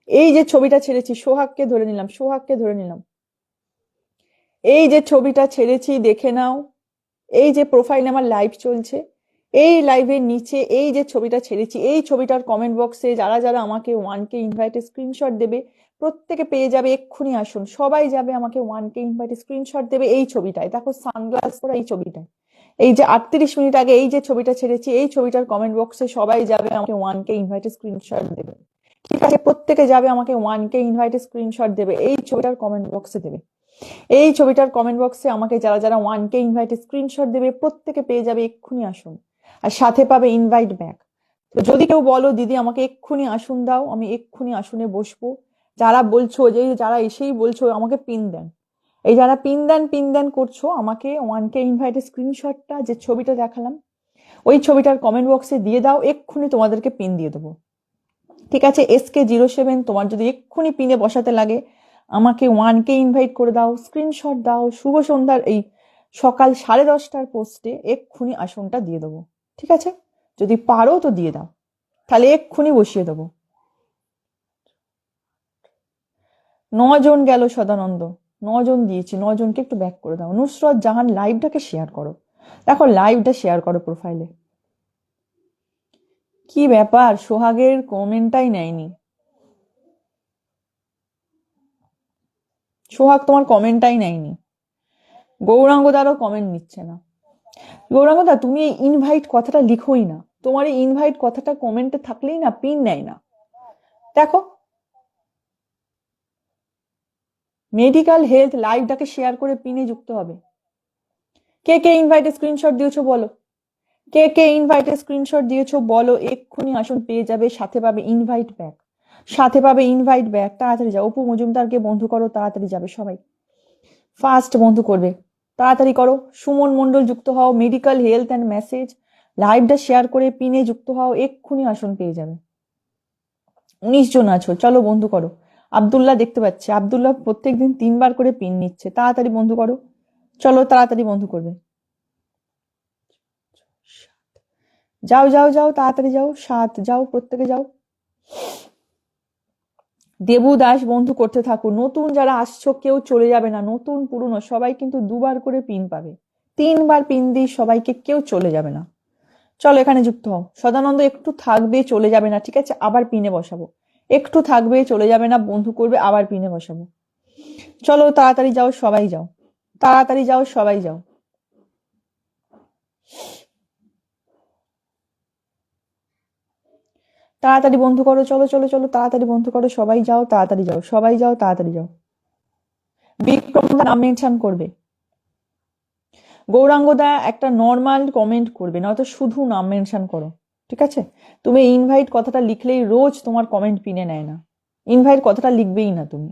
এই যে ছবিটা ছেড়েছি, সোহাগকে ধরে নিলাম, সোহাগকে ধরে নিলাম, এই যে ছবিটা ছেড়েছি দেখে নাও, এই যে প্রোফাইলে আমার লাইভ চলছে, এই লাইভের নিচে এই যে ছবিটা ছেড়েছি, এই ছবিটার কমেন্ট বক্সে যারা যারা আমাকে 1K ইনভাইটে স্ক্রিনশট দেবে প্রত্যেকে পেয়ে যাবে, এক্ষুনি আসুন, সবাই যাবে আমাকে 1K ইনভাইটে স্ক্রিনশট দেবে। এই ছবিটায় দেখো, সানগ্লাস পরা এই ছবিটায়, এই যে 38 মিনিট আগে এই যে ছবিটা ছেড়েছি, এই ছবিটার কমেন্ট বক্সে সবাই যাবে আমাকে 1K ইনভাইটে স্ক্রিনশট দেবে, ঠিক আছে? প্রত্যেকে যাবে আমাকে 1K ইনভাইটে স্ক্রিনশট দেবে, এই ছবিটার কমেন্ট বক্সে দেবে, এই ছবিটার কমেন্ট বক্সে আমাকে যারা যারা 1K ইনভাইটে স্ক্রিনশট দেবে প্রত্যেকে পেয়ে যাবে, এক্ষুনি আসুন, আর সাথে পাবে ইনভাইট ব্যাক। তো তো যদি কেউ বলো দিদি আমাকে এক্ষুনি আসন দাও, আমি এক্ষুনি আসনে বসবো, যারা বলছো যে যারা এসেই বলছো আমাকে পিন দেন, এই যারা পিন দেন করছো, আমাকে 1K ইনভাইটের স্ক্রিনশটটা যে ছবিটা দেখালাম ওই ছবিটার কমেন্ট বক্সে দিয়ে দাও, এক্ষুনি তোমাদেরকে পিন দিয়ে দেবো। ঠিক আছে, SK07 তোমার যদি এক্ষুনি পিনে বসাতে লাগে আমাকে 1K ইনভাইট করে দাও, স্ক্রিনশট দাও, শুভ সন্ধ্যার এই সকাল 10:30টার পোস্টে এক্ষুনি আসনটা দিয়ে দেবো। ঠিক আছে, যদি পারো তো দিয়ে দাও, তাহলে এক্ষুনি বসিয়ে দেবো। 9 জন গেল সদানন্দ, 9 জন দিয়েছি, 9 জনকে একটু ব্যাক করে দাও। নুসরত জাহান লাইভটাকে শেয়ার করো, দেখো লাইভটা শেয়ার করো প্রোফাইলে। কি ব্যাপার, সোহাগের কমেন্টটাই নেয়নি। সোহাগ তোমার কমেন্টটাই নেয়নি। গৌরাঙ্গদারও কমেন্ট নিচ্ছে না। গৌরাঙ্গদা তুমি এই ইনভাইট কথাটা লিখোই না, তোমার এই ইনভাইট কথাটা কমেন্টে থাকলেই না পিন নেয় না। দেখো, মেডিকেল হেলথ লাইভটাকে শেয়ার করে পিনে যুক্ত হবে। কে কে ইনভাইটে স্ক্রিনশট দিয়েছো বলো, কে কে ইনভাইটে স্ক্রিনশট দিয়েছো বলো, এক্ষুনি আসন পেয়ে যাবে, সাথে পাবে ইনভাইট ব্যাক, সাথে পাবে ইনভাইট ব্যাক। তাড়াতাড়ি যাও, অপু মজুমদারকে বন্ধু করো, তাড়াতাড়ি যাবে সবাই, ফার্স্ট বন্ধু করবে, তাড়াতাড়ি করো। সুমন মন্ডল যুক্ত হও, মেডিকেল হেলথ অ্যান্ড মেসেজ লাইভটা শেয়ার করে পিনে যুক্ত হও, এক্ষুনি আসন পেয়ে যাবে। 19 জন আছো, চলো বন্ধু করো। আব্দুল্লাহ দেখতে পাচ্ছি, আব্দুল্লাহ প্রত্যেকদিন 3 বার করে পিন নিচ্ছে, তাড়াতাড়ি বন্ধু করো, চলো তাড়াতাড়ি বন্ধু করবে। যাও যাও যাও, তাড়াতাড়ি যাও, 7 যাও, প্রত্যেকে যাও। দেবু দাস বন্ধু করতে থাকো, নতুন যারা আসছো কেউ চলে যাবে না, নতুন পুরনো সবাই কিন্তু 2 বার করে পিন পাবে, 3 বার পিন দিই সবাইকে, কেউ চলে যাবে না। চলো এখানে যুক্ত হও। সদানন্দ একটু থাকবে, চলে যাবে না, ঠিক আছে, আবার পিনে বসাবো। একটু থাকবে, চলে যাবে না, বন্ধু করবে, আবার পিনে বসাবো। চলো তাড়াতাড়ি যাও, সবাই যাও, তাড়াতাড়ি যাও, সবাই যাও। তাড়াতাড়ি বন্ধু করো, চলো চলো চলো, তাড়াতাড়ি বন্ধু করো, সবাই যাও, তাড়াতাড়ি যাও, সবাই যাও, তাড়াতাড়ি যাও। বিক্রম দা নাম মেনশন করবে, গৌরাঙ্গদা একটা নর্মাল কমেন্ট করবে, নয়তো শুধু নাম মেনশন করো। ঠিক আছে, তুমি ইনভাইট কথাটা লিখলেই রোজ তোমার কমেন্ট পিনে নেয় না, ইনভাইট কথাটা লিখবেই না তুমি,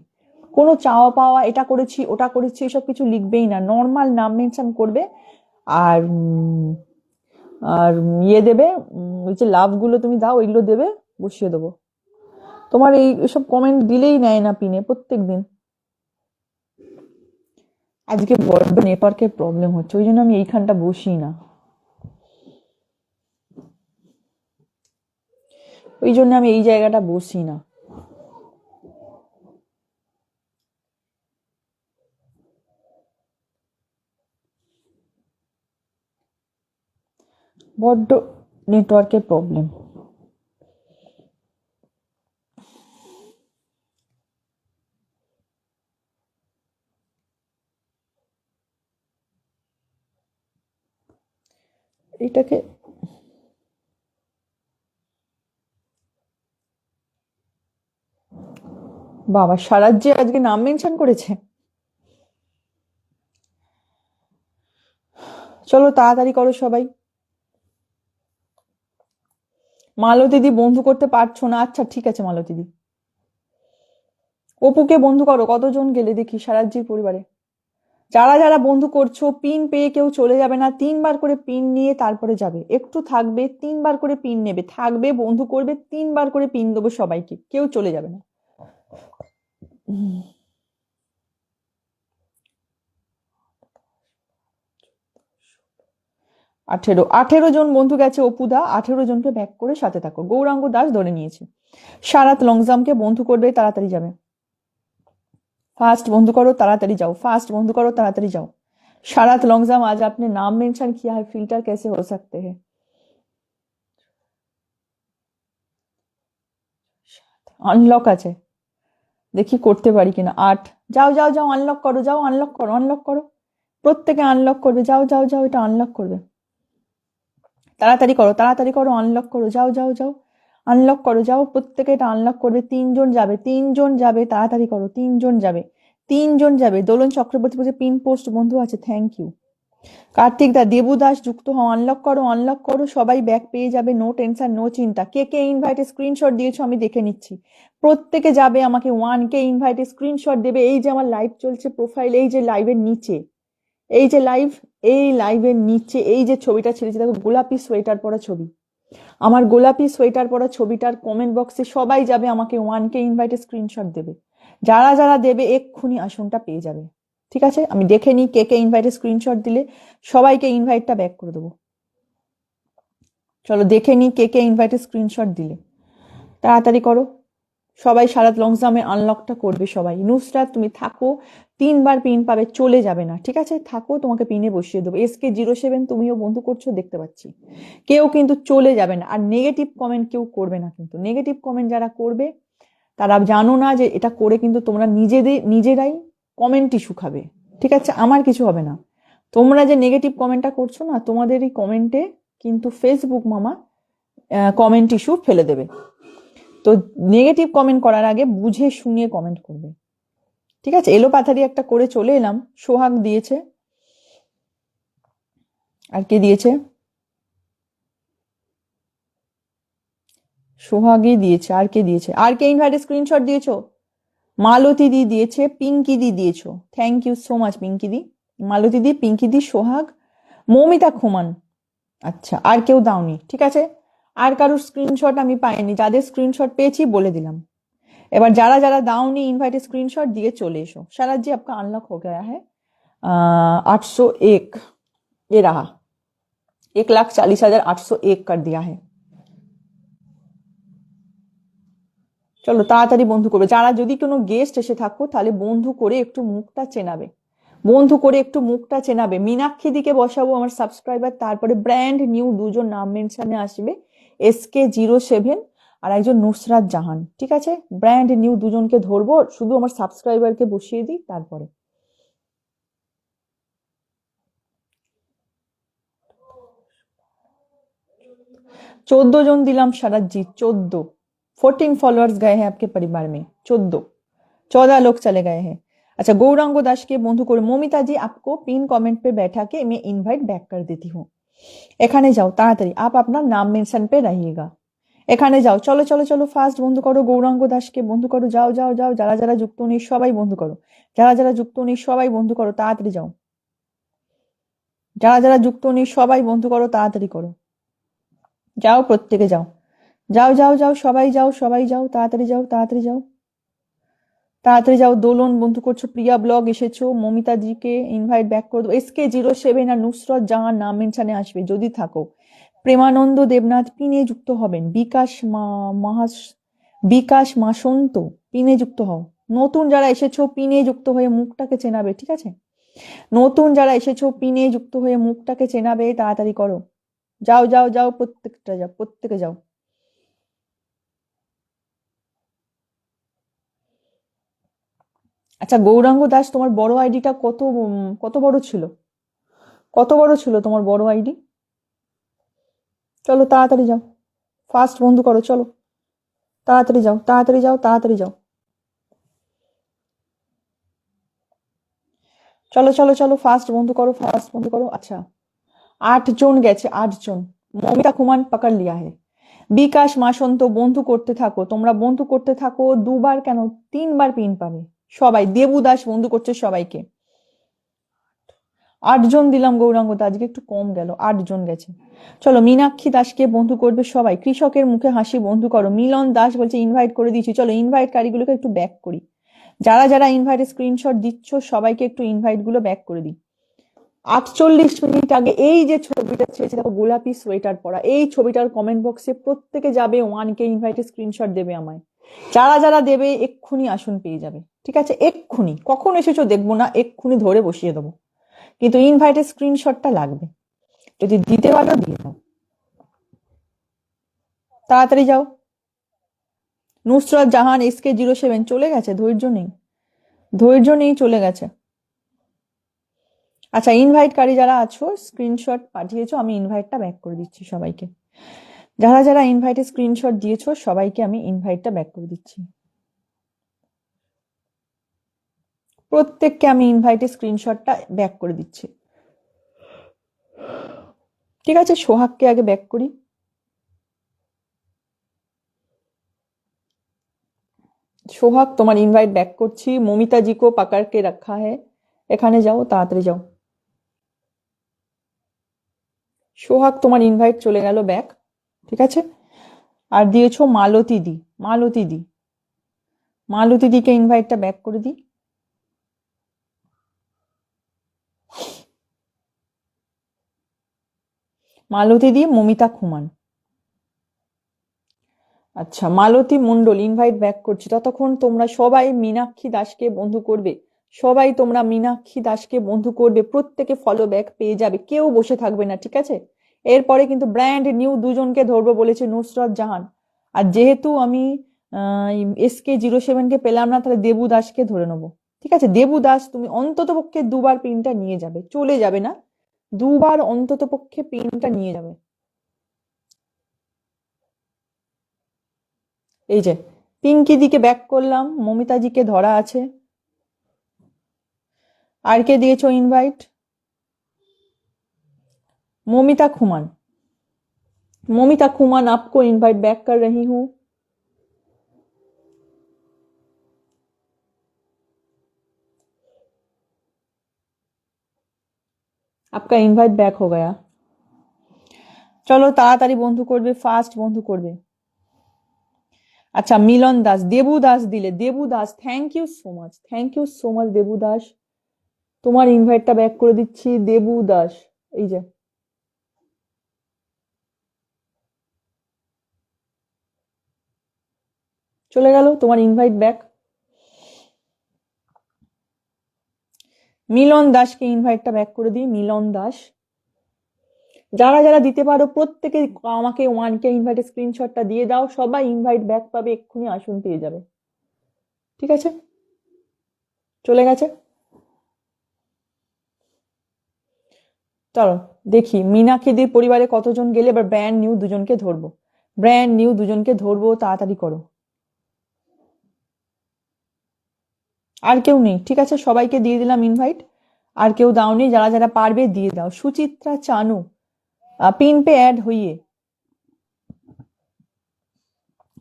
কোনো চাওয়া পাওয়া এটা করেছি ওটা করেছি এসব কিছু লিখবেই না, নর্মাল নাম মেনশন করবে। আর আর ইয়ে দেবে, ওই যে লাভগুলো তুমি দাও ওইগুলো দেবে, বসিয়ে দেবো। তোমার এই এসব কমেন্ট দিলেই নেয় না পিনে প্রত্যেক দিন। আজকে বড্ড নেটওয়ার্কের প্রবলেম হচ্ছে, ওই জন্য আমি এইখানটা বসি না, ওই জন্য আমি এই জায়গাটা বসি না। বড্ড নেটওয়ার্কের প্রবলেম। এটাকে বাবা সারাজ্যে আজকে নাম মেনশন করেছে। চলো তাড়াতাড়ি করো সবাই। মালতীদি বন্ধু করতে পারছো না, আচ্ছা ঠিক আছে মালতীদি। অপুকে বন্ধু করো, কতজন গেলে দেখি সারাজ্যির পরিবারে। যারা যারা বন্ধু করছো পিন পেয়ে কেউ চলে যাবে না, 3 বার করে পিন নিয়ে তারপরে যাবে, একটু থাকবে, 3 বার করে পিন নেবে, থাকবে, বন্ধু করবে, 3 বার করে পিন দেবো সবাইকে, কেউ চলে যাবে না। 18 জন বন্ধু গেছে অপুদা, 18 জনকে ব্যাক করে সাথে থাকো। গৌরাঙ্গ দাস ধরে নিয়েছে, সারাত লংজামকে বন্ধু করবে, তাড়াতাড়ি যাবে, फास्ट बंधु करो, ताड़ाताड़ी जाओ, फास्ट बंधु करो, ताड़ाताड़ी जाओ। शारद लॉन्गजाम, आज आपने नाम मेंशन किया है, फिल्टर कैसे हो सकते हैं? আনলক আছে, দেখি করতে পারি কিনা। 8, যাও যাও যাও, আনলক করো, যাও আনলক করো, আনলক করো, প্রত্যেকে আনলক করবে, যাও যাও যাও, এটা আনলক করবে, তাড়াতাড়ি করো, আনলক করো, যাও যাও যাও, আনলক করো, যাও প্রত্যেকে এটা আনলক করবে। 3 জন যাবে, 3 জন যাবে, তাড়াতাড়ি করো, 3 জন যাবে, 3 জন যাবে। দোলন চক্রবর্তী বলছে পিন পোস্ট বন্ধু আছে, থ্যাংক ইউ। কার্তিক দা, দেবু দাস যুক্ত হও, আনলক করো, সবাই ব্যাক পেয়ে যাবে, নো টেনশন নো চিন্তা। কে কে ইনভাইটে স্ক্রিনশট দিয়েছো আমি দেখে নিচ্ছি। প্রত্যেকে যাবে আমাকে 1K ইনভাইটে স্ক্রিনশট দেবে। এই যে আমার লাইভ চলছে প্রোফাইল, এই যে লাইভের নিচে, এই যে লাইভ, এই লাইভের নিচে এই যে ছবিটা ছেড়েছে দেখো, গোলাপি সোয়েটার পরা ছবি, আমার গোলাপি সোয়েটার পরা ছবিটার কমেন্ট বক্সে সবাই যাবে আমাকে 1K ইনভাইটে স্ক্রিনশট দেবে। যারা যারা দেবে এক্ষুনি আসনটা পেয়ে যাবে। ঠিক আছে, আমি দেখে নিই কে কে ইনভাইটে স্ক্রিনশট দিলে, সবাইকে ইনভাইটটা ব্যাক করে দেবো। চলো দেখে নিই কে কে ইনভাইটে স্ক্রিনশট দিলে, তাড়াতাড়ি করো। সবাই সারাত লংজামে আনলকটা করবে সবাই। নুসরাত তুমি থাকো, 3বার পিন পাবে, চলে যাবে না, ঠিক আছে? থাকো, তোমাকে পিনে বসিয়ে দেবো। SK07 তুমিও বন্ধু করছো দেখতে পাচ্ছি, কেউ কিন্তু চলে যাবে না। আর নেগেটিভ কমেন্ট কেউ করবে না, কিন্তু নেগেটিভ কমেন্ট যারা করবে তারা জানো না যে এটা করে কিন্তু তোমরা নিজেরাই কমেন্ট ইস্যু খাবে, ঠিক আছে? আমার কিছু হবে না। তোমরা যে নেগেটিভ কমেন্টটা করছো না, তোমাদের এই কমেন্টে কিন্তু ফেসবুক মামা কমেন্ট ইস্যু ফেলে দেবে। তো নেগেটিভ কমেন্ট করার আগে বুঝে শুনে কমেন্ট করবে, ঠিক আছে? এলোপাথারি একটা করে চলে এলাম। সোহাগ দিয়েছে, আর কে দিয়েছে? সোহাগই দিয়েছে, আর কে দিয়েছে? আর কে ইনভাইটে স্ক্রিনশট দিয়েছো? মালতী দি দিয়েছে, পিঙ্কি দি দিয়েছো, thank you so much Pinki di. Malati di, Pinki di, Sohag, Moumita Khuman. আচ্ছা, আর কেউ দাওনি, ঠিক আছে? আর কারোর স্ক্রিনশট আমি পাইনি, যাদের স্ক্রিনশট পেয়েছি বলে দিলাম। এবার যারা যারা দাওনি ইনভাইটে স্ক্রিনশট দিয়ে চলে এসো। शरद जी आपका अनलॉक हो गया है, 801 ये रहा, 1,40,801 कर दिया है। চলো তাড়াতাড়ি বন্ধু করবে। যারা যদি কোনো গেস্ট এসে থাকো তাহলে বন্ধু করে একটু মুখটা চেনাবে, বন্ধু করে একটু মুখটা চেনাবে। মীনাক্ষী দিকে বসাবো আমার সাবস্ক্রাইবার, তারপরে ব্র্যান্ড নিউ দুজন নাম মেনশনে আসবে, SK07 আর একজন নুসরাত জাহান, ঠিক আছে? ব্র্যান্ড নিউ দুজনকে ধরবো, শুধু আমার সাবস্ক্রাইবারকে বসিয়ে দিই তারপরে। चौदह जन दिलाम शरद जी, 14, 14 फॉलोअर्स गए हैं आपके परिवार में, 14 लोग चले गए हैं। अच्छा, गौरांग दास के बंधु করে। মমিতা জি आपको पिन कमेंट पे बैठा के मैं इनवाइट बैक कर देती हूँ। এখানে যাও তাড়াতাড়ি, आप अपना नाम मेंशन पे रहिएगा। এখানে যাও, চলো চলো চলো, ফাস্ট বন্ধু করো। গৌরাঙ্গ দাসকে বন্ধু করো, যাও যাও যাও। যারা যারা যুক্ত নেই সবাই বন্ধু করো, যারা যারা যুক্ত নেই সবাই বন্ধু করো, তাড়াতাড়ি যাও। যারা যারা যুক্ত নেই সবাই বন্ধু করো, তাড়াতাড়ি করো। যাও, প্রত্যেকে যাও, যাও যাও যাও, সবাই যাও, সবাই যাও, তাড়াতাড়ি যাও, তাড়াতাড়ি যাও, তাড়াতাড়ি যাও। দোলন বন্ধু করছো, প্রিয়া ব্লগ এসেছো, মমিতা জিকে ইনভাইট ব্যাক করে দেবো। SK07 আর নুসরত জাহান নাম মেনশনে আসবে যদি থাকো। প্রেমানন্দ দেবনাথ পিনে যুক্ত হবেন। বিকাশ মাসন্ত পিনে যুক্ত হও। নতুন যারা এসেছো পিনে যুক্ত হয়ে মুখটাকে চেনাবে, ঠিক আছে? নতুন যারা এসেছো পিনে যুক্ত হয়ে মুখটাকে চেনাবে, তাড়াতাড়ি করো। যাও যাও যাও, প্রত্যেকটা যাও, প্রত্যেকে যাও। আচ্ছা গৌরাঙ্গ দাস, তোমার বড় আইডিটা কত বড় ছিল? কত বড় ছিল তোমার বড় আইডি? চলো তাড়াতাড়ি যাও, ফাস্ট বন্ধু করো, চলো তাড়াতাড়ি যাও, তাড়াতাড়ি যাও, তাড়াতাড়ি যাও। চলো চলো চলো, ফাস্ট বন্ধু করো, ফাস্ট বন্ধু করো। আচ্ছা, 8 জন গেছে, 8 জন। মমিতা কুমান পাকড় লিয়া হে। বিকাশ মাসন্ত বন্ধু করতে থাকো, তোমরা বন্ধু করতে থাকো। 2বার কেন, 3বার পিন পাবে সবাই। দেবু দাস বন্ধু করছে সবাইকে। 8 জন দিলাম গৌরাঙ্গ দা, আজকে একটু কম গেল, 8 জন গেছে। চলো, মীনাক্ষী দাসকে বন্ধু করবে সবাই। কৃষকের মুখে হাসি বন্ধু করো। মিলন দাস বলছে ইনভাইট করে দিয়েছি। চলো ইনভাইট কারীগুলোকে একটু ব্যাক করি। যারা যারা ইনভাইটের স্ক্রিনশট দিচ্ছ সবাইকে একটু ইনভাইট গুলো ব্যাক করে দিই। 48 মিনিট আগে এই যে ছবিটা ছেড়েছে দেখো, গোলাপি সোয়েটার পরা, এই ছবিটার কমেন্ট বক্সে প্রত্যেকে যাবে 1K ইনভাইটের স্ক্রিনশট দেবে আমায়। যারা যারা দেবে এক্ষুনি আসন পেয়ে যাবে, ঠিক আছে? এক্ষুনি, কখন এসেছো দেখবো না, এক্ষুনি ধরে বসিয়ে দেবো। কিন্তু ইনভাইটের স্ক্রিনশটটা লাগবে, যদি দিতে পারো দিয়ে দাও। তাড়াতাড়ি যাও। নুসরাত জাহান SK07 চলে গেছে, ধৈর্য নেই, ধৈর্য নেই, চলে গেছে। আচ্ছা, ইনভাইটকারী যারা আছো স্ক্রিনশট পাঠিয়েছো, আমি ইনভাইটটা ব্যাক করে দিচ্ছি সবাইকে। যারা যারা ইনভাইটে স্ক্রিনশট দিয়েছো সবাইকে আমি ইনভাইটটা ব্যাক করে দিচ্ছি। প্রত্যেককে আমি ইনভাইটে স্ক্রিনশটটা ব্যাক করে দিচ্ছি। ঠিক আছে, সোহাগকে আগে ব্যাক করি। সোহাগ তোমার ইনভাইট ব্যাক করছি। মমিতা জি কো পাকাড় কে রাখা হ্যায়, এখানে যাও, তাড়াতাড়ি যাও। সোহাগ তোমার ইনভাইট চলে গেল ব্যাক। ঠিক আছে, আর দিয়েছো মালতী দি। মালতী দি, মালতী দিকে ইনভাইটটা ব্যাক করে দিই। মালতী দি, মমিতা খুমান। আচ্ছা, মালতী মণ্ডল ইনভাইট ব্যাক করছি। ততক্ষণ তোমরা সবাই মীনাক্ষী দাসকে বন্ধু করবে। সবাই তোমরা মীনাক্ষী দাসকে বন্ধু করবে, প্রত্যেকে ফলো ব্যাক পেয়ে যাবে, কেউ বসে থাকবে না, ঠিক আছে? এরপরে কিন্তু ব্র্যান্ড নিউ দুজনকে ধরবো বলেছে নুসরাত জাহান। আর যেহেতু আমি SK07 কে পেলাম না, তাহলে দেবু দাসকে ধরে নেবো। ঠিক আছে, দেবু দাস তুমি অন্তত পক্ষে দুবার পিনটা নিয়ে যাবে, চলে যাবে না, দুবার অন্তত পক্ষে পিনটা নিয়ে যাবে। এই যে পিঙ্কি দিকে ব্যাক করলাম, মমিতাজিকে ধরা আছে। আর কে দিয়েছো ইনভাইট? मोमिता खुमान। मोमिता खुमान, आपको इनवाइट बैक कर रही हूं। आपका इनवाइट बैक हो गया। চলো তাড়াতাড়ি বন্ধু করবে, ফাস্ট বন্ধু করবে। আচ্ছা, মিলন দাস, দেবু দাস দিলে, Debu Das, thank you so much, thank you so much Debu Das. তোমার ইনভাইটটা ব্যাক করে দিচ্ছি, দেবু দাস। এই যে চলে গেল তোমার ইনভাইট ব্যাক। মিলন দাসকে ইনভাইটটা ব্যাক করে দিই, মিলন দাস। যারা যারা দিতে পারো প্রত্যেকে আমাকে 1K ইনভাইটের স্ক্রিনশটটা দিয়ে দাও, সবাই ইনভাইট ব্যাক পাবে, এক্ষুনি আসন পেয়ে যাবে। ঠিক আছে, চলে গেছে। চলো দেখি মীনাক্ষীদের পরিবারে কতজন গেলে, এবার ব্র্যান্ড নিউ দুজনকে ধরবো। ব্র্যান্ড নিউ দুজনকে ধরবো, তাড়াতাড়ি করো। আর কেউ নেই? ঠিক আছে, সবাইকে দিয়ে দিলাম ইনভাইট। আর কেউ দাওনি, যারা যারা পারবে দিয়ে দাও। সুচিত্রা চানু পিন पे ऐड হইয়ে।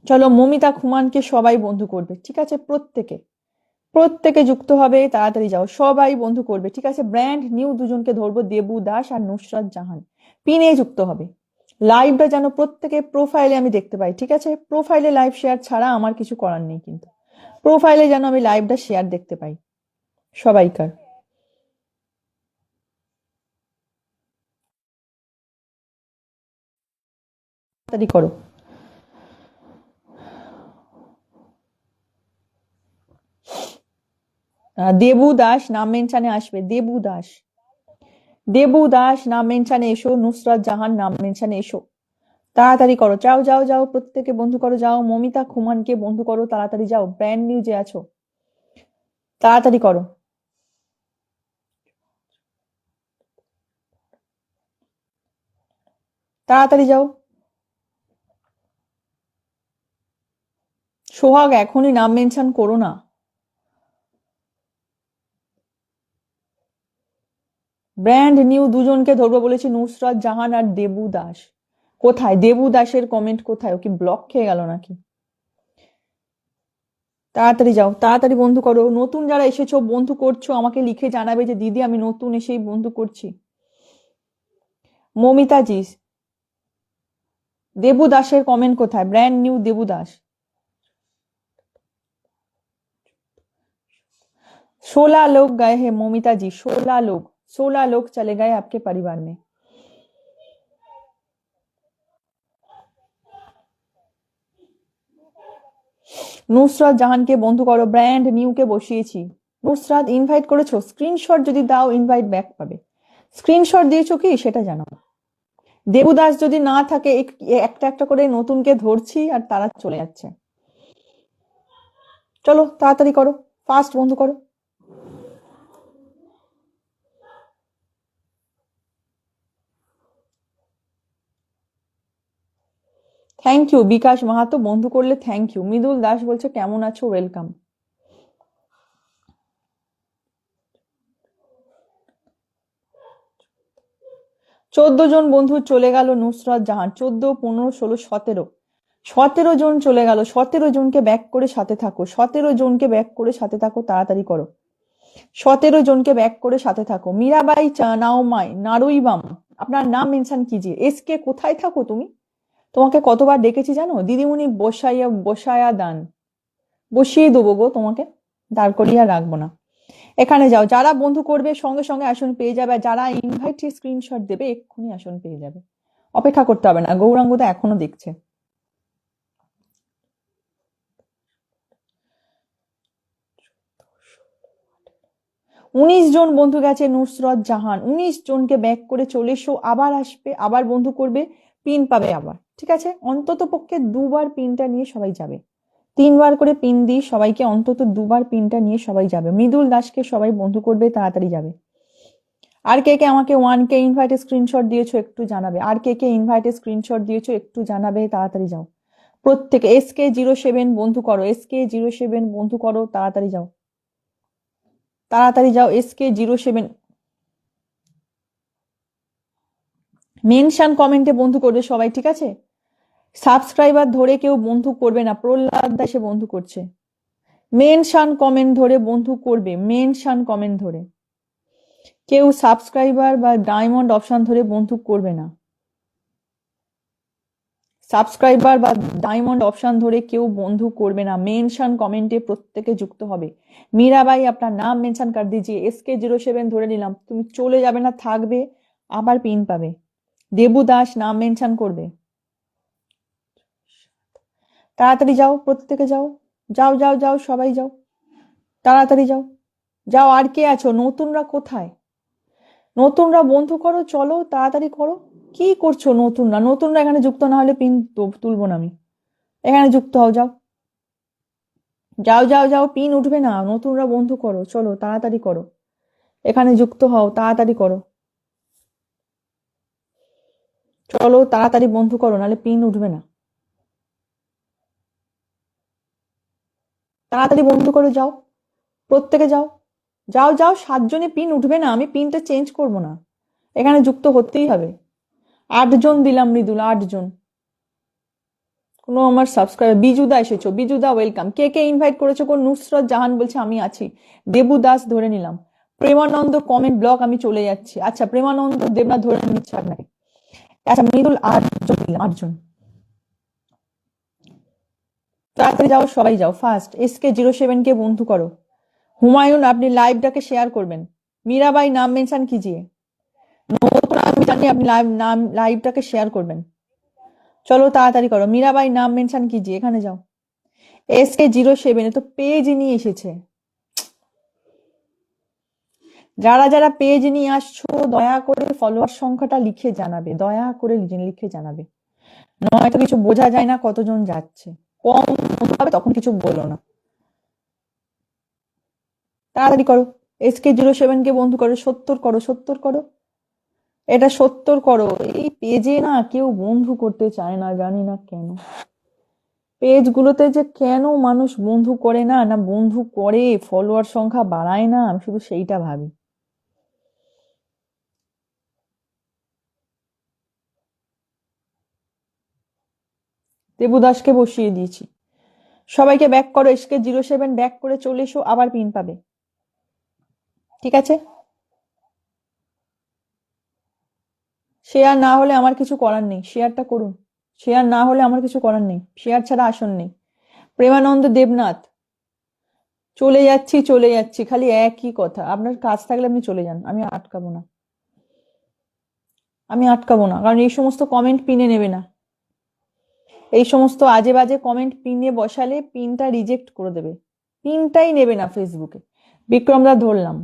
চলো মমিতা খুমানকে সবাই বন্ধু করবে, ঠিক আছে? প্রত্যেকে প্রত্যেকে যুক্ত হবে, তাড়াতাড়ি যাও, সবাই বন্ধু করবে, ঠিক আছে? ব্র্যান্ড নিউ দুজনকে ধরবো, দেবু দাস আর নুসরাত জাহান। পিনে যুক্ত হবে। লাইভটা যেন প্রত্যেকে প্রোফাইলে আমি দেখতে পাই, ঠিক আছে? প্রোফাইলে লাইভ শেয়ার ছাড়া আমার কিছু করার নেই, কিন্তু প্রোফাইলে যেন আমি লাইভটা শেয়ার দেখতে পাই সবাইকার। তাড়াতাড়ি করো। দেবু দাস নাম মেনশানে আসবে, দেবু দাস। দেবু দাস নাম মেনশানে এসো, নুসরাত জাহান নাম মেনশানে এসো। তাড়াতাড়ি করো, যাও যাও যাও, প্রত্যেকে বন্ধু করো, যাও মমিতা খুমানকে বন্ধু করো, তাড়াতাড়ি যাও, ব্র্যান্ড নিউ যে আছো, তাড়াতাড়ি করো। তাড়াতাড়ি যাও। সোহাগ এখনই নাম মেনশন করো না। ব্র্যান্ড নিউ দুজনকে ধরবো বলেছি, নুসরাত জাহান আর দেবু দাস। কোথায় দেবু দাসের কমেন্ট? কোথায়? ও কি ব্লক খেয়ে গেল নাকি? তাড়াতাড়ি যাও, তাড়াতাড়ি বন্ধু করো। নতুন যারা এসেছো বন্ধু করছো, আমাকে লিখে জানাবে যে দিদি আমি নতুন এসেই বন্ধু করছি। মমিতা জি, দেবু দাসের কমেন্ট কোথায়? Brand new Debu Das. 16 लोग गए हैं मोमिता जी, 16 लोग, 16 लोग चले गए आपके परिवार में। নুসরাত জাহানকে বন্ধু করো, ব্র্যান্ড নিউ কে বসিয়েছি। নুসরাত ইনভাইট করেছো? স্ক্রিনশট যদি দাও ইনভাইট ব্যাক পাবে। স্ক্রিনশট দিয়েছো কি সেটা জানাও। দেবুদাস যদি না থাকে, একটা একটা করে নতুনকে ধরছি আর তারা চলে যাচ্ছে। চলো তাড়াতাড়ি করো, ফাস্ট বন্ধু করো। থ্যাংক ইউ বিকাশ মাহাতো, বন্ধু করলে থ্যাংক ইউ। মৃদুল দাস বলছে কেমন আছো, ওয়েলকাম। 14 জন বন্ধু চলে গেল নুসরাত জাহান, 14, 15, 16, 17, 17 জন চলে গেল। 17 জনকে ব্যাক করে সাথে থাকো, 17 জনকে ব্যাক করে সাথে থাকো, তাড়াতাড়ি করো। 17 জনকে ব্যাক করে সাথে থাকো। মীরাবাই নাওমাই নারুইবাম, আপনার নাম মেনশন কিজিয়ে। এসকে কোথায় থাকো তুমি? তোমাকে কতবার ডেকেছি জানো? দিদিমণি বসায়া দান, বসিয়ে দেবো গো তোমাকে, দাঁড় করিয়ে আর রাখবো না। এখানে যাও, যারা বন্ধু করবে সঙ্গে সঙ্গে আসন পেয়ে যাবে, আর যারা ইনভাইটের স্ক্রিনশট দেবে এক্ষুনি আসন পেয়ে যাবে, অপেক্ষা করতে হবে না। গৌরাঙ্গ তো এখনো দেখছে। উনিশ জন বন্ধু গেছে নুসরত জাহান, 19 জনকে ব্যাক করে চলে এসো, আবার আসবে, আবার বন্ধু করবে, পিন পাবে আবার। ঠিক আছে, অন্তত পক্ষে 2বার পিনটা নিয়ে সবাই যাবে, 3বার করে পিন দিই সবাইকে, অন্তত 2বার পিনটা নিয়ে সবাই যাবে। মৃদুল দাসকে সবাই বন্ধু করবে, তাড়াতাড়ি যাবে। আর কে কে আমাকে 1K ইনভাইটে স্ক্রিনশট দিয়েছো একটু জানাবে, আর কে কে ইনভাইটে স্ক্রিনশট দিয়েছো একটু জানাবে, তাড়াতাড়ি যাও প্রত্যেকে। SK07 বন্ধু করো, SK07 বন্ধু করো, তাড়াতাড়ি যাও, তাড়াতাড়ি যাও। SK07 মেনশন কমেন্টে বন্ধু করবে সবাই, ঠিক আছে? সাবস্ক্রাইবার ধরে কেউ বন্ধু করবে না, প্রহ্লাদ দাসে বন্ধু করছে। মেনশন কমেন্ট ধরে বন্ধু করবে, মেনশন কমেন্ট ধরে, কেউ সাবস্ক্রাইবার বা ডায়মন্ড অপশন ধরে বন্ধু করবে না। সাবস্ক্রাইবার বা ডায়মন্ড অপশন ধরে কেউ বন্ধু করবে না, মেনশন কমেন্টে প্রত্যেকে যুক্ত হবে। মীরাবাই আপনার নাম মেনশন কর দিজিয়ে। SK07 ধরে নিলাম, তুমি চলে যাবে না, থাকবে, আবার পিন পাবে। দেবু দাস নাম মেনশন করবে, তাড়াতাড়ি যাও প্রত্যেকে যাও, যাও যাও যাও সবাই যাও, তাড়াতাড়ি যাও, যাও। আর কে আছো? নতুনরা কোথায়? নতুনরা বন্ধু করো, চলো তাড়াতাড়ি করো। কি করছো নতুনরা? নতুনরা এখানে যুক্ত না হলে পিন তুলবো না আমি। এখানে যুক্ত হও, যাও যাও যাও যাও, পিন উঠবে না। নতুনরা বন্ধু করো, চলো তাড়াতাড়ি করো, এখানে যুক্ত হও, তাড়াতাড়ি করো, চলো তাড়াতাড়ি বন্ধু করো, নাহলে পিন উঠবে না। তাড়াতাড়ি বন্ধু করো, যাও প্রত্যেকে যাও, যাও যাও। 7 জনে পিন উঠবে না, আমি পিনটা চেঞ্জ করবো না, এখানে যুক্ত হতেই হবে। 8 জন দিলাম মৃদুল, 8 জন। কোনো আমার সাবস্ক্রাইবার, বিজুদা এসেছো, বিজুদা ওয়েলকাম। কে কে ইনভাইট করেছো? কোন নুসরত জাহান বলছে আমি আছি। দেবু দাস ধরে নিলাম। প্রেমানন্দ কমেন্ট ব্লক, আমি চলে যাচ্ছি। আচ্ছা প্রেমানন্দ দেবনাথ ধরে নিচ্ছে আপনাকে। আচ্ছা মৃদুল 8 জন দিলাম, 8 জন। তাড়াতাড়ি যাও সবাই যাও, ফার্স্ট। SK07 কে বন্ধু করো। হুমায়ুন আপনি লাইভটাকে শেয়ার করবেন। মীরাবাই নাম মেনশন কিজিয়ে। নতুন আমি জানি, আপনি লাইভটাকে শেয়ার করবেন। চলো তাড়াতাড়ি করো, মীরাবাই নাম মেনশন কিজিয়ে, এখানে যাও। SK07 তো পেজ নিয়ে এসেছে। যারা যারা পেজ নিয়ে আসছো দয়া করে ফলোয়ার সংখ্যাটা লিখে জানাবে, দয়া করে লিখে জানাবে, নয়তো কিছু বোঝা যায় না কতজন যাচ্ছে। কম বন্ধু হবে তখন কিছু বলো না, তাড়াতাড়ি করো। SK07 কে বন্ধু করো, 70 করো, 70 করো, এটা 70 করো। এই পেজে না কেউ বন্ধু করতে চায় না, জানি না কেন। পেজগুলোতে যে কেন মানুষ বন্ধু করে না, না বন্ধু করে ফলোয়ার সংখ্যা বাড়ায় না, আমি শুধু সেইটা ভাবি। দেবুদাসকে বসিয়ে দিয়েছি। সবাইকে ব্যাক করো, SK07 ব্যাক করে চলে এসো, আবার পিন পাবে, ঠিক আছে? শেয়ার না হলে আমার কিছু করার নেই, শেয়ারটা করুন। শেয়ার না হলে আমার কিছু করার নেই, শেয়ার ছাড়া আসন নেই। প্রেমানন্দ দেবনাথ, চলে যাচ্ছি চলে যাচ্ছি, খালি একই কথা। আপনার কাজ থাকলে আপনি চলে যান, আমি আটকাবো না, আমি আটকাবো না, কারণ এই সমস্ত কমেন্ট পিনে নেবে না। এই সমস্ত আজে বাজে কমেন্ট পিনে বসালে পিনটা রিজেক্ট করে দেবে, পিনটাই নেবে না ফেসবুকে। বিক্রমদা ধরলাম।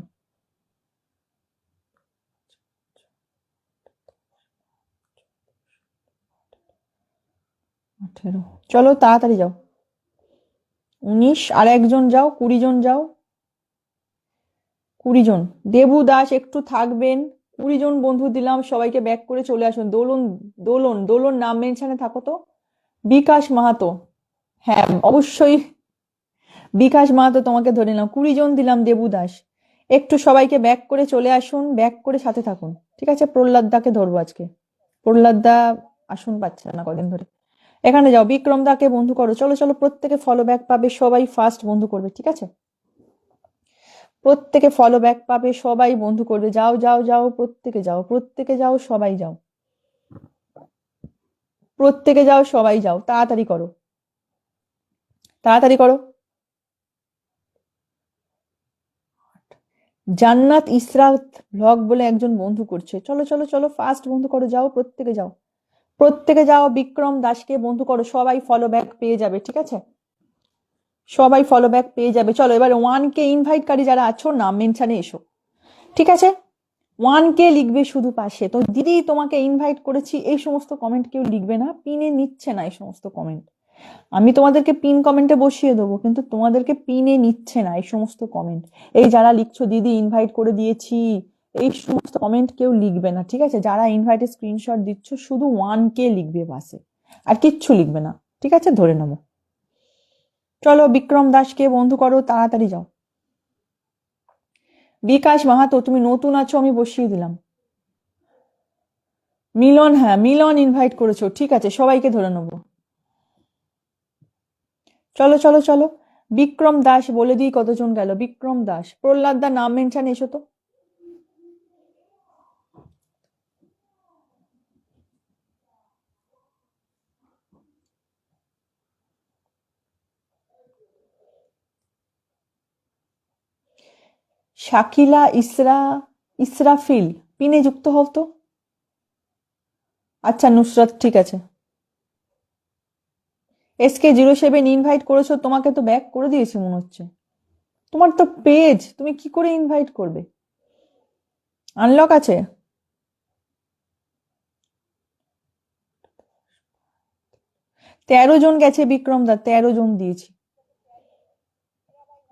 চলো তাড়াতাড়ি যাও। 19, আর 1 জন যাও, 20 জন যাও, 20 জন। দেবু দাস একটু থাকবেন। 20 জন বন্ধু দিলাম, সবাইকে ব্যাক করে চলে আসুন। দোলন দোলন দোলন নাম মেনশনে থাকো তো। বিকাশ মাহাতো, হ্যাঁ অবশ্যই। বিকাশ মাহাতো তোমাকে ধরে নিলাম, 20 জন দিলাম। দেবু দাস, একটু সবাইকে ব্যাক করে চলে আসুন, ব্যাক করে সাথে থাকুন। ঠিক আছে, প্রহ্লাদ দাকে ধরবো আজকে। প্রহ্লাদ দা আসুন পাচ্ছে না কদিন ধরে। এখানে যাও, বিক্রম দাকে বন্ধু করো। চলো চলো, প্রত্যেকে ফলো ব্যাক পাবে, সবাই ফার্স্ট বন্ধু করবে। ঠিক আছে, প্রত্যেকে ফলো ব্যাক পাবে, সবাই বন্ধু করবে। যাও যাও যাও, প্রত্যেকে যাও, প্রত্যেকে যাও, সবাই যাও, প্রত্যেকে যাও, সবাই যাও, তাড়াতাড়ি করো, তাড়াতাড়ি করো। জান্নাত ইসরাত ব্লগ বলে একজন বন্ধু করছে। চলো চলো চলো, ফার্স্ট বন্ধু করো, যাও, প্রত্যেকে যাও, প্রত্যেকে যাও। বিক্রম দাসকে বন্ধু করো, সবাই ফলো ব্যাক পেয়ে যাবে। ঠিক আছে, সবাই ফলো ব্যাক পেয়ে যাবে। চলো এবার 1K ইনভাইটকারী যারা আছো, নাম মেনশনে এসো। ঠিক আছে, 1K লিখবে শুধু পাশে। তো দিদি তোমাকে ইনভাইট করেছি, এই সমস্ত কমেন্ট কেউ লিখবে না, পিনে নিচ্ছে না এই সমস্ত কমেন্ট। আমি তোমাদেরকে পিন কমেন্টে বসিয়ে দেবো, কিন্তু তোমাদেরকে পিনে নিচ্ছে না এই সমস্ত কমেন্ট। এই যারা লিখছো দিদি ইনভাইট করে দিয়েছি, এই সমস্ত কমেন্ট কেউ লিখবে না। ঠিক আছে, যারা ইনভাইটে স্ক্রিনশট দিচ্ছ শুধু 1K লিখবে পাশে, আর কিচ্ছু লিখবে না। ঠিক আছে, ধরে নেবো। চলো বিক্রম দাসকে বন্ধু করো, তাড়াতাড়ি যাও। বিকাশ মাহাতো তুমি নতুন আছো, আমি বসিয়ে দিলাম। মিলন, হ্যাঁ মিলন ইনভাইট করেছো, ঠিক আছে, সবাইকে ধরে নেবো। চলো চলো চলো, বিক্রম দাস বলে দিই কতজন গেল। বিক্রম দাস, প্রহ্লাদ দা নাম মেনশন এসো তো। শাকিলা ইসরাফিল পিনে যুক্ত হও তো। আচ্ছা নুসরাত, ঠিক আছে। SK07 ইনভাইট করেছো, তোমাকে তো ব্যাক করে দিয়েছি মনে হচ্ছে। তোমার তো পেজ, তুমি কি করে ইনভাইট করবে? আনলক আছে? 13 জন গেছে বিক্রম দা, 13 জন দিয়েছি।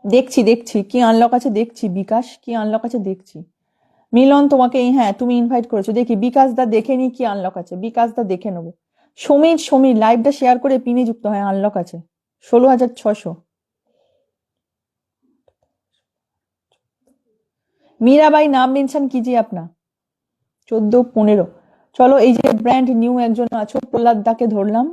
দেখছি দেখছি কি আনলক আছে, দেখছি। বিকাশ কি আনলক আছে দেখছি। মিলন তোমাকে হ্যাঁ তুমি ইনভাইট করেছো, দেখি। বিকাশ দা দেখে নি কি আনলক আছে, বিকাশ দা দেখে নেবো। সমীর, সমীর লাইভটা শেয়ার করে পিনে যুক্ত হয়, আনলক আছে 16,600। मीराबाई नाम मेंशन कीजिए अपना। 14-15। চলো এই যে ব্র্যান্ড নিউ একজন আছো, প্রহ্লাদ দাকে ধরলাম।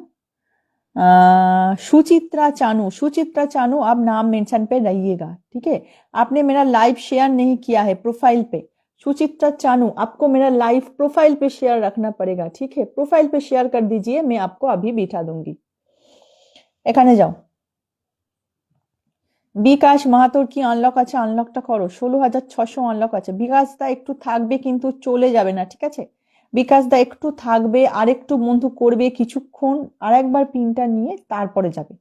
सुचित्रा चानू, सुचित्रा चानू, आप नाम मेंशन पे रहिएगा। ठीक है, आपने मेरा लाइव शेयर नहीं किया है प्रोफाइल पे। सुचित्रा चानू, आपको मेरा लाइव प्रोफाइल पे शेयर रखना पड़ेगा। ठीक है, प्रोफाइल पे शेयर कर दीजिए, मैं आपको अभी बिठा दूंगी। এখানে যাও। বিকাশ মাহাতোর কি আনলক আছে, আনলকটা করো। 16,600 আনলক আছে। বিকাশ দা একটু থাকবে, কিন্তু চলে যাবে না। ঠিক আছে, বিকাশ দা একটু থাকবে, আর একটু বন্ধু করবে কিছুক্ষণ, আর একবার পিনটা নিয়ে তারপরে যাবে।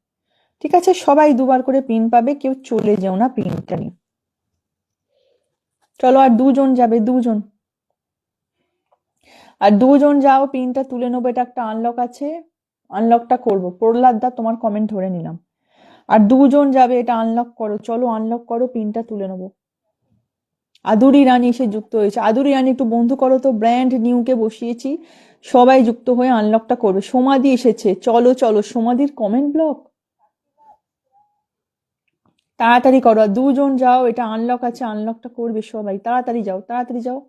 ঠিক আছে, সবাই দুবার করে পিন পাবে, কেউ চলে যেও না পিনটা নিয়ে। চলো আর দুজন যাবে, দুজন, আর দুজন যাও, পিনটা তুলে নেবো। এটা একটা আনলক আছে, আনলকটা করবো। প্রহ্লাদ দা তোমার কমেন্ট ধরে নিলাম। আর দুজন যাবে, এটা আনলক করো। চলো আনলক করো, পিনটা তুলে নেবো। আদুরি রানী এসে যুক্ত হয়েছে। আদুরি রানী একটু বন্ধু করো তো, ব্র্যান্ড নিউকে বসিয়েছি, সবাই যুক্ত হয়ে আনলকটা করবে। সমাধি এসেছে, চলো চলো, সমাধির কমেন্ট ব্লক তাড়াতাড়ি করো। আর দুজন যাও, এটা আনলক আছে, আনলকটা করবে সবাই। তাড়াতাড়ি যাও, তাড়াতাড়ি যাও।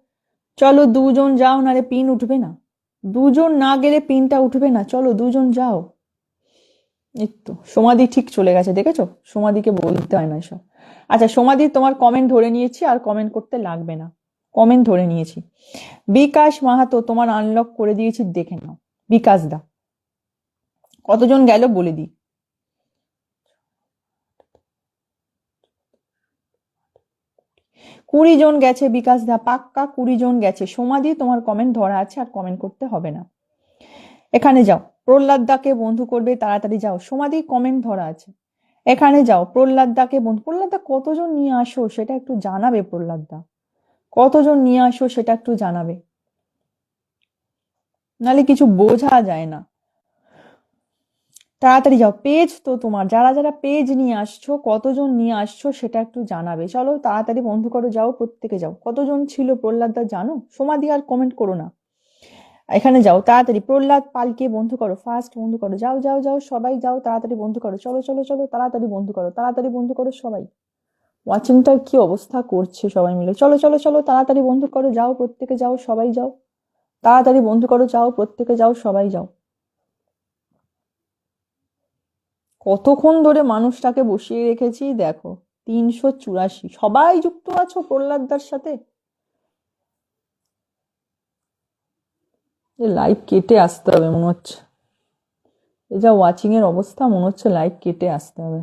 চলো দুজন যাও, নারে পিন উঠবে না। দুজন না গেলে পিনটা উঠবে না। চলো দুজন যাও। এই তো সমাধি ঠিক চলে গেছে, দেখেছো? সমাধিকে বলতে হয় না এসব। আচ্ছা সমাধি, তোমার কমেন্ট ধরে নিয়েছি, আর কমেন্ট করতে লাগবে না, কমেন্ট ধরে নিয়েছি। বিকাশ মাহাতো তোমার আনলক করে দিয়েছি, দেখে নাও। বিকাশ দা কতজন গেল বলে দিই। 20 জন গেছে বিকাশ দা, পাক্কা 20 জন গেছে। সমাধি তোমার কমেন্ট ধরা আছে, আর কমেন্ট করতে হবে না। এখানে যাও, প্রহ্লাদ দাকে বন্ধু করবে, তাড়াতাড়ি যাও। সমাধি কমেন্ট ধরা আছে, এখানে যাও। প্রহ্লাদ দাকে বন্ধু, প্রহ্লাদ দা কতজন নিয়ে আসো সেটা একটু জানাবে। প্রহ্লাদ দা কতজন নিয়ে আসো সেটা একটু জানাবে, নাহলে কিছু বোঝা যায় না। তাড়াতাড়ি যাও, পেজ তো তোমার, যারা যারা পেজ নিয়ে আসছো, কতজন নিয়ে আসছো সেটা একটু জানাবে। চলো তাড়াতাড়ি বন্ধু করো, যাও, প্রত্যেকে যাও। কতজন ছিল প্রহ্লাদ দা জানো? সমাধি আর কমেন্ট করো না, এখানে যাও তাড়াতাড়ি। প্রহ্লাদ পালকে বন্ধু করো, ফার্স্ট বন্ধু করো। যাও যাও যাও, সবাই যাও, তাড়াতাড়ি বন্ধু করো। চলো চলো চলো, তাড়াতাড়ি বন্ধু করো, তাড়াতাড়ি বন্ধু করো সবাই। ওয়াচিংটার কি অবস্থা করছে সবাই মিলে। চলো চলো চলো, তাড়াতাড়ি বন্ধু করো, যাও প্রত্যেকে যাও, সবাই যাও, তাড়াতাড়ি বন্ধু করো, যাও প্রত্যেকে যাও, সবাই যাও। কতক্ষণ ধরে মানুষটাকে বসিয়ে রেখেছি দেখো, 384। সবাই যুক্ত আছো প্রহ্লাদদার সাথে। লাইভ কেটে আসতে হবে মনে হচ্ছে, এই যা ওয়াচিং এর অবস্থা, মনে হচ্ছে লাইভ কেটে আসতে হবে।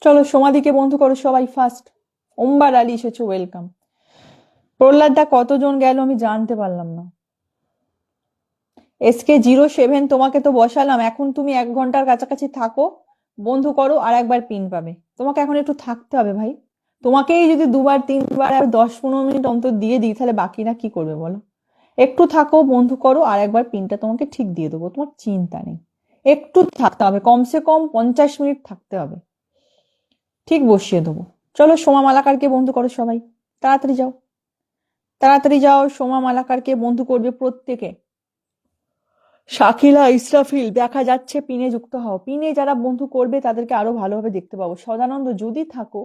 চলো সমাধিকে বন্ধু করো সবাই ফার্স্ট। ওম্বার আলী এসেছো, ওয়েলকাম। প্রহ্লাদদা কতজন গেল আমি জানতে পারলাম না। SK07, তোমাকে তো বসালাম, এখন তুমি 1 ঘন্টার কাছাকাছি থাকো, বন্ধু করো, আর একবার পিন পাবে। তোমাকে এখন একটু থাকতে হবে ভাই। তোমাকেই যদি 2-3 বার আর 10-15 মিনিট অন্তর দিয়ে দিই, তাহলে বাকিরা কি করবে বলো। একটু থাকো, বন্ধু করো, আর একবার পিনটা তোমাকে ঠিক দিয়ে দেবো, তোমার চিন্তা নেই। একটু থাকতে হবে, কমসে কম 50 মিনিট থাকতে হবে, ঠিক বসিয়ে দেবো। চলো সোমা মালাকারকে বন্ধু করো সবাই, তাড়াতাড়ি যাও, তাড়াতাড়ি যাও। সোমা মালাকারকে বন্ধু করবে প্রত্যেকে। শাকিলা ইসরাফিল দেখা যাচ্ছে, পিনে যুক্ত হও। পিনে যারা বন্ধু করবে তাদেরকে আরো ভালোভাবে দেখতে পাবো। সদানন্দ যদি থাকো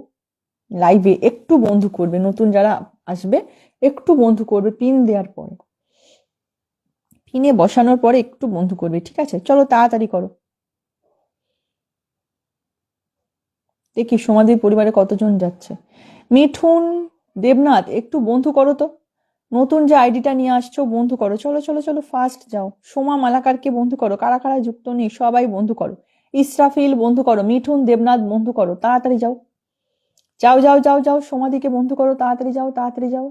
লাইভে, একটু বন্ধু করবে, নতুন যারা আসবে একটু বন্ধু করবে, পিন দেওয়ার পরে, পিনে বসানোর পরে একটু বন্ধু করবে, ঠিক আছে? চলো তাড়াতাড়ি করো। দেখি সমাধির পরিবারে কতজন যাচ্ছে। মিঠুন, দেবনাথ, একটু বন্ধু করো তো, নতুন যে আইডিটা নিয়ে আসছো বন্ধু করো। চলো চলো চলো ফার্স্ট যাও। সোমা মালাকারকে বন্ধু করো, কারা কারা যুক্ত নেই সবাই বন্ধু করো। ইসরাফিল বন্ধু করো, মিঠুন, দেবনাথ বন্ধু করো, তাড়াতাড়ি যাও, যাও যাও যাও যাও। সমাধিকে বন্ধু করো, তাড়াতাড়ি যাও, তাড়াতাড়ি যাও।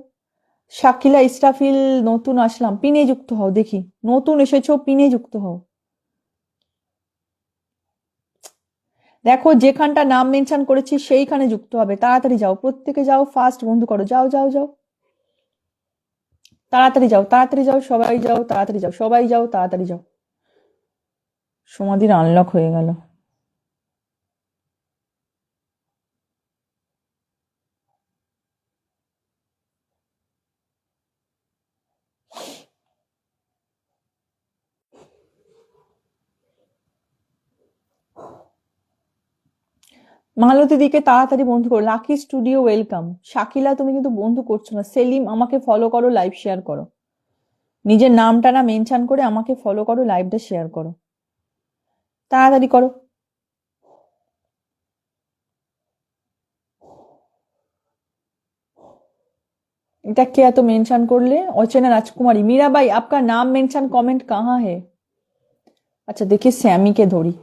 শাকিলা ইসরাফিল, নতুন আসলাম, পিনে যুক্ত হও। দেখি নতুন এসেছো, পিনে যুক্ত হও। দেখো যেখানটা নাম মেনশন করেছি সেইখানে যুক্ত হবে, তাড়াতাড়ি যাও, প্রত্যেকে যাও, ফার্স্ট বন্ধু করো, যাও যাও যাও, তাড়াতাড়ি যাও, তাড়াতাড়ি যাও, সবাই যাও, তাড়াতাড়ি যাও, সবাই যাও, তাড়াতাড়ি যাও। সমাধির আনলক হয়ে গেল। মালতী দিকে তাড়াতাড়ি বন্ধু করো। Lucky studio welcome. শাকিলা তুমি কিন্তু বন্ধু করছো না। সেলিম আমাকে ফলো করো, লাইভ শেয়ার করো, নিজের নামটা না মেনশন করে আমাকে ফলো করো, লাইভটা শেয়ার করো, তাড়াতাড়ি করো। এটা কে এত মেंशन করলে? অচেনা राजकुमारी। मीराबाई आपका नाम मेंशन कमेंट कहाँ है? अच्छा देखिए सैमी के धोरी।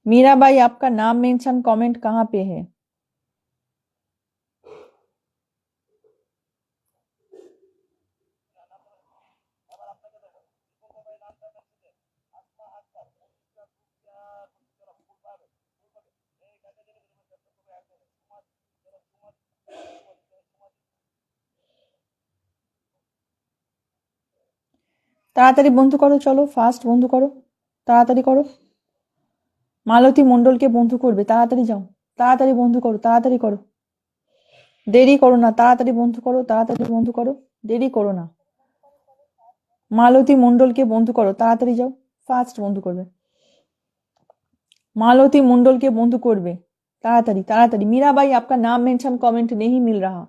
मीराबाई आपका नाम मेंशन कमेंट कहाँ पे है? তাড়াতাড়ি বন্ধু করো, চলো ফাস্ট বন্ধু করো, তাড়াতাড়ি করো। মালতী মন্ডলকে বন্ধু করবে, তাড়াতাড়ি যাও, তাড়াতাড়ি বন্ধু করো, তাড়াতাড়ি করো, দেরি করো না, তাড়াতাড়ি বন্ধু করো, তাড়াতাড়ি বন্ধু করো, দেরি করো না। মালতী মন্ডলকে বন্ধু করো, তাড়াতাড়ি যাও, ফাস্ট বন্ধু করবে। मालती मंडल के बंधु करबे, ताड़ाताड़ी ताड़ाताड़ी। मीराबाई आपका नाम मेंशन कमेंट नहीं मिल रहा,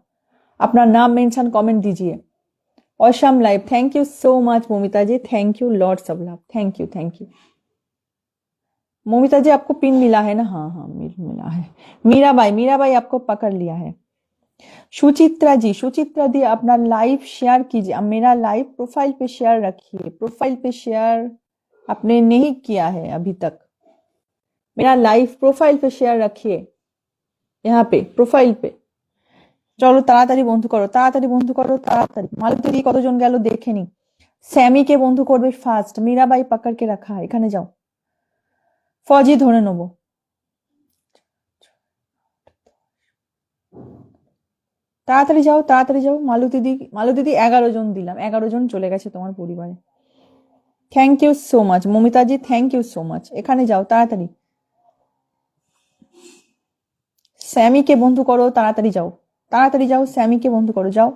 अपना नाम मेंशन कमेंट दीजिए। Awesome live, thank you so much Momita ji, thank you lords of love, thank you thank you. Momita ji आपको पिन मिला है ना? हाँ हाँ मिला है। मीराबाई, मीराबाई आपको पकड़ लिया है। सुचित्रा जी, सुचित्रा दी अपना लाइव शेयर कीजिए। अब मेरा लाइव प्रोफाइल पे शेयर रखिए, प्रोफाइल पे शेयर आपने नहीं किया है अभी तक, मेरा लाइव प्रोफाइल पे शेयर रखिए, यहाँ पे प्रोफाइल पे। চলো তাড়াতাড়ি বন্ধু করো, তাড়াতাড়ি বন্ধু করো, তাড়াতাড়ি। মালতী দি কতজন গেল দেখে নি। স্যামিকে বন্ধু করবে ফার্স্ট। মীরাবাই পাকড়কে রাখা, এখানে যাও, ফজি ধরে নেবো। তাড়াতাড়ি যাও, তাড়াতাড়ি যাও। মালতী দি 11 জন দিলাম, 11 জন চলে গেছে তোমার পরিবারে। Thank you so much মমিতাজি, thank you so much. এখানে যাও তাড়াতাড়ি, স্যামিকে বন্ধু করো, তাড়াতাড়ি যাও, তাড়াতাড়ি যাও, স্যামিকে বন্ধু করো, যাও।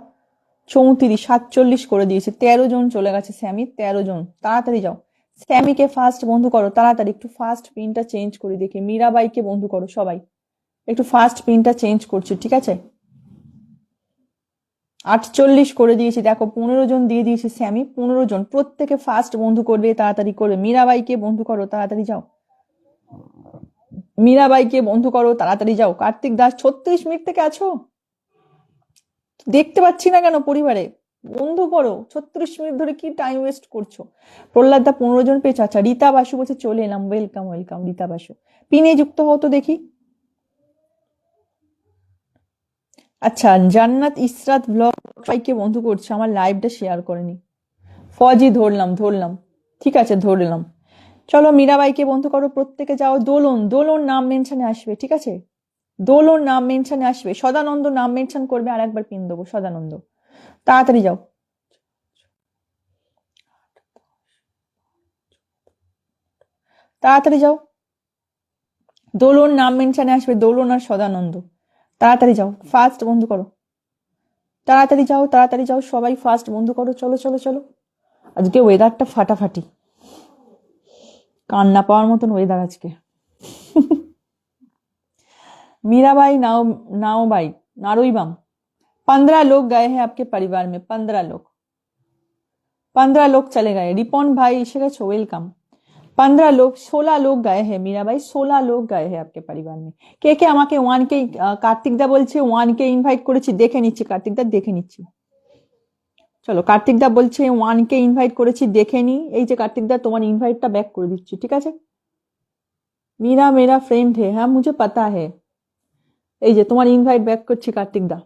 34, 47 করে দিয়েছি। 13 জন চলে গেছে স্যামি, 13 জন। তাড়াতাড়ি যাও, স্যামিকে ফার্স্ট বন্ধু করো তাড়াতাড়ি। একটু ফার্স্ট পিনটা চেঞ্জ করে দেখি। মীরাবাইকে বন্ধু করো সবাই, একটু ফার্স্ট পিনটা চেঞ্জ করছি, ঠিক আছে? 48 করে দিয়েছি, দেখো 15 জন দিয়ে দিয়েছি স্যামি, 15 জন। প্রত্যেকে ফার্স্ট বন্ধু করবে, তাড়াতাড়ি করবে। মীরাবাইকে বন্ধু করো, তাড়াতাড়ি যাও। মীরাবাইকে বন্ধু করো, তাড়াতাড়ি যাও। কার্তিক দাস 36 মিনিট থেকে আছো, দেখতে পাচ্ছি না কেন পরিবারে? বন্ধু করো, 36 মিনিট ধরে কি টাইম ওয়েস্ট করছো? প্রহ্লাদ দা 15 জন পেয়েছো। আচ্ছা, রীতা বাসু বলছে চলে এলাম। ওয়েলকাম ওয়েলকাম রীতা বাসু, পিনে যুক্ত হও তো দেখি। আচ্ছা, জান্নাত ইসরাত ব্লগ সবাইকে বন্ধু করছে, আমার লাইভটা শেয়ার করেনি। ফজি ধরলাম ধরলাম, ঠিক আছে ধরলাম। চলো মীরাবাইকে বন্ধু করো, প্রত্যেকে যাও। দোলন, দোলন নাম মেনশনে আসবে, ঠিক আছে? দোলন নাম মেনশনে আসবে। সদানন্দ নাম মেনশন করবে, আর একবার পিন দেবো সদানন্দ। তাড়াতাড়ি যাও, তাড়াতাড়ি যাও। দোলন নাম মেনশনে আসবে, দোলন আর সদানন্দ। তাড়াতাড়ি যাও, ফার্স্ট বন্ধু করো। তাড়াতাড়ি যাও, তাড়াতাড়ি যাও, সবাই ফার্স্ট বন্ধু করো। চলো চলো চলো। আজকে ওয়েদারটা ফাটাফাটি, কান্না পাওয়ার মতন ওয়েদার আজকে। मीराबाई नाव नाओबाई नारोईबाम 15 लोग गए हैं आपके परिवार में, 15 लोग, 15 लोग चले गए। रिपन भाई এসে গেছো, ওয়েলকাম। 15 लोग, 16 लोग गए हैं मीराबाई, 16 लोग गए हैं आपके परिवार में। কে কে আমাকে 1K, কার্তিক দা বলছে 1K ইনভাইট করেছি, দেখে নিচ্ছি কার্তিক দা, দেখে নিচ্ছি। চলো, কার্তিক দা বলছে 1K ইনভাইট করেছি, দেখে নি। এই যে কার্তিক দা, তোমার ইনভাইটটা ব্যাক করে দিচ্ছি, ঠিক আছে? मीरा मेरा फ्रेंड है, হ্যাঁ मुझे पता है। এই যে তোমার ইনভাইট ব্যাক করছি কার্তিক দা,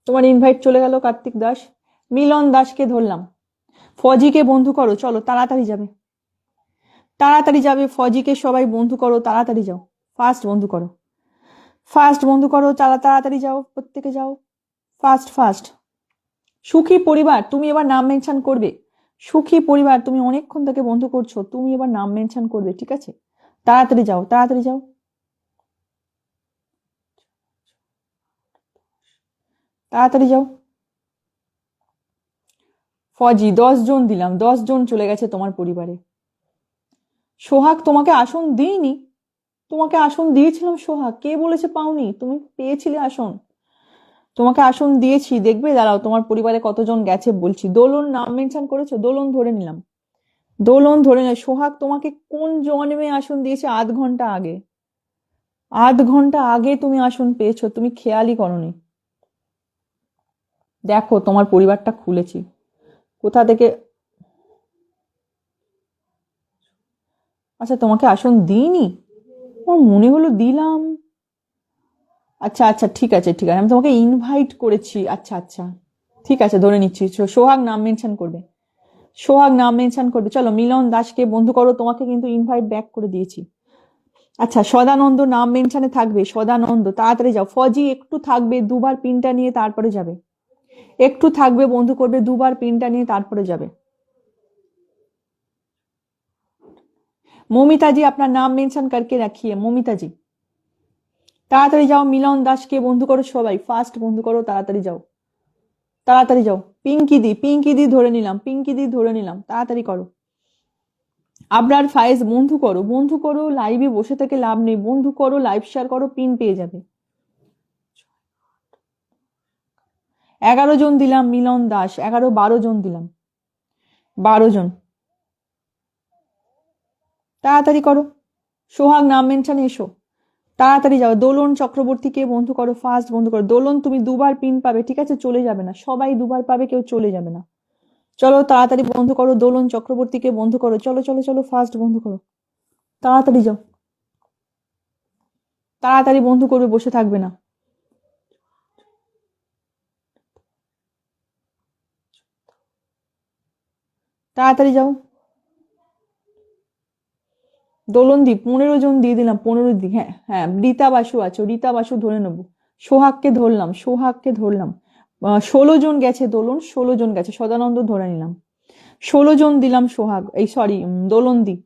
তোমার ইনভাইট চলে গেল কার্তিক দাস। মিলন দাসকে ধরলাম। ফজিকে বন্ধু করো, চলো তাড়াতাড়ি যাবে, তাড়াতাড়ি যাবে। ফজিকে সবাই বন্ধু করো, তাড়াতাড়ি যাও। ফার্স্ট বন্ধু করো, ফার্স্ট বন্ধু করো, তাড়াতাড়ি যাও, প্রত্যেকে যাও। First first. সুখী পরিবার, তুমি এবার নাম মেনশন করবে। সুখী পরিবার, তুমি অনেকক্ষণ থেকে বন্ধু করছো, তুমি এবার নাম মেনশন করবে, ঠিক আছে? তাড়াতাড়ি যাও, তাড়াতাড়ি যাও, তাড়াতাড়ি যাও। ফজি 10 জন দিলাম, 10 জন চলে গেছে তোমার পরিবারে। সোহাগ তোমাকে আসন দিইনি, তোমাকে আসন দিয়েছিলাম সোহাগ, কে বলেছে পাওনি? তুমি পেয়েছিলে আসন, তোমাকে আসন দিয়েছি, দেখবে দাঁড়াও তোমার পরিবারে কতজন গেছে বলছি। দোলন নাম মেনশন করেছো, দোলন ধরে নিলাম, দোলন ধরে নিলাম। সোহাগ তোমাকে কোন জন্মে আসন দিয়েছে? 8 ঘন্টা আগে, 8 ঘন্টা আগে তুমি আসন পেয়েছো, তুমি খেয়ালই করনি। দেখো তোমার পরিবারটা খুলেছি কোথা থেকে। আচ্ছা, তোমাকে আসন দিইনি, আমার মনে হলো দিলাম। আচ্ছা আচ্ছা, ঠিক আছে ঠিক আছে, আমি তোমাকে ইনভাইট করেছি। আচ্ছা আচ্ছা, ঠিক আছে ধরে নিচ্ছি। সোহাগ নাম মেনশন করবে, সোহাগ নাম মেনশন করবে। চলো মিলন দাসকে বন্ধু করো, তোমাকে কিন্তু ইনভাইট ব্যাক করে দিয়েছি। আচ্ছা, সদানন্দ নাম মেনশনে থাকবে, সদানন্দ তাড়াতাড়ি যাও। ফজি একটু থাকবে, দুবার পিনটা নিয়ে তারপরে যাবে। একটু থাকবে, বন্ধু করবে, দুবার পিনটা নিয়ে তারপরে যাবে। মমিতা জি আপনার নাম মেনশন करके রাখিয়ে, মমিতা জি তাড়াতাড়ি যাও। মিলন দাসকে বন্ধু করো সবাই, ফার্স্ট বন্ধু করো, তাড়াতাড়ি যাও, তাড়াতাড়ি যাও। পিঙ্কি দি, পিঙ্কি দি ধরে নিলাম, পিঙ্কি দি ধরে নিলাম, তাড়াতাড়ি করো। আবরার ফায়েজ বন্ধু করো, বন্ধু করো, লাইভে বসে থেকে লাভ নেই, বন্ধু করো, লাইভ শেয়ার করো, পিন পেয়ে যাবে। 11 জন দিলাম মিলন দাস, 11 12 জন দিলাম, 12 জন। তাড়াতাড়ি করো, সোহাগ নাম মেনশনে এসো, তাড়াতাড়ি যাও। দোলন চক্রবর্তীকে বন্ধু করো, ফার্স্ট বন্ধু করো। দোলন তুমি দুবার পিন পাবে, ঠিক আছে? চলে যাবে না, সবাই দুবার পাবে, কেউ চলে যাবে না। চলো তাড়াতাড়ি বন্ধু করো, দোলন চক্রবর্তীকে বন্ধু করো, চলো চলো চলো, ফার্স্ট বন্ধু করো, তাড়াতাড়ি যাও, তাড়াতাড়ি বন্ধু করবে, বসে থাকবে না। তাড়াতাড়ি যাও। দোলনদীপ 15 জন দিয়ে দিলাম, 15 দিক। হ্যাঁ হ্যাঁ, রীতা বাসু আছো, রীতা বাসু ধরে নেবো। সোহাগকে ধরলাম, সোহাগকে ধরলাম। 16 জন গেছে দোলন, 16 জন গেছে। সদানন্দ ধরে নিলাম, 16 জন দিলাম সোহাগ, এই সরি দোলনদীপ।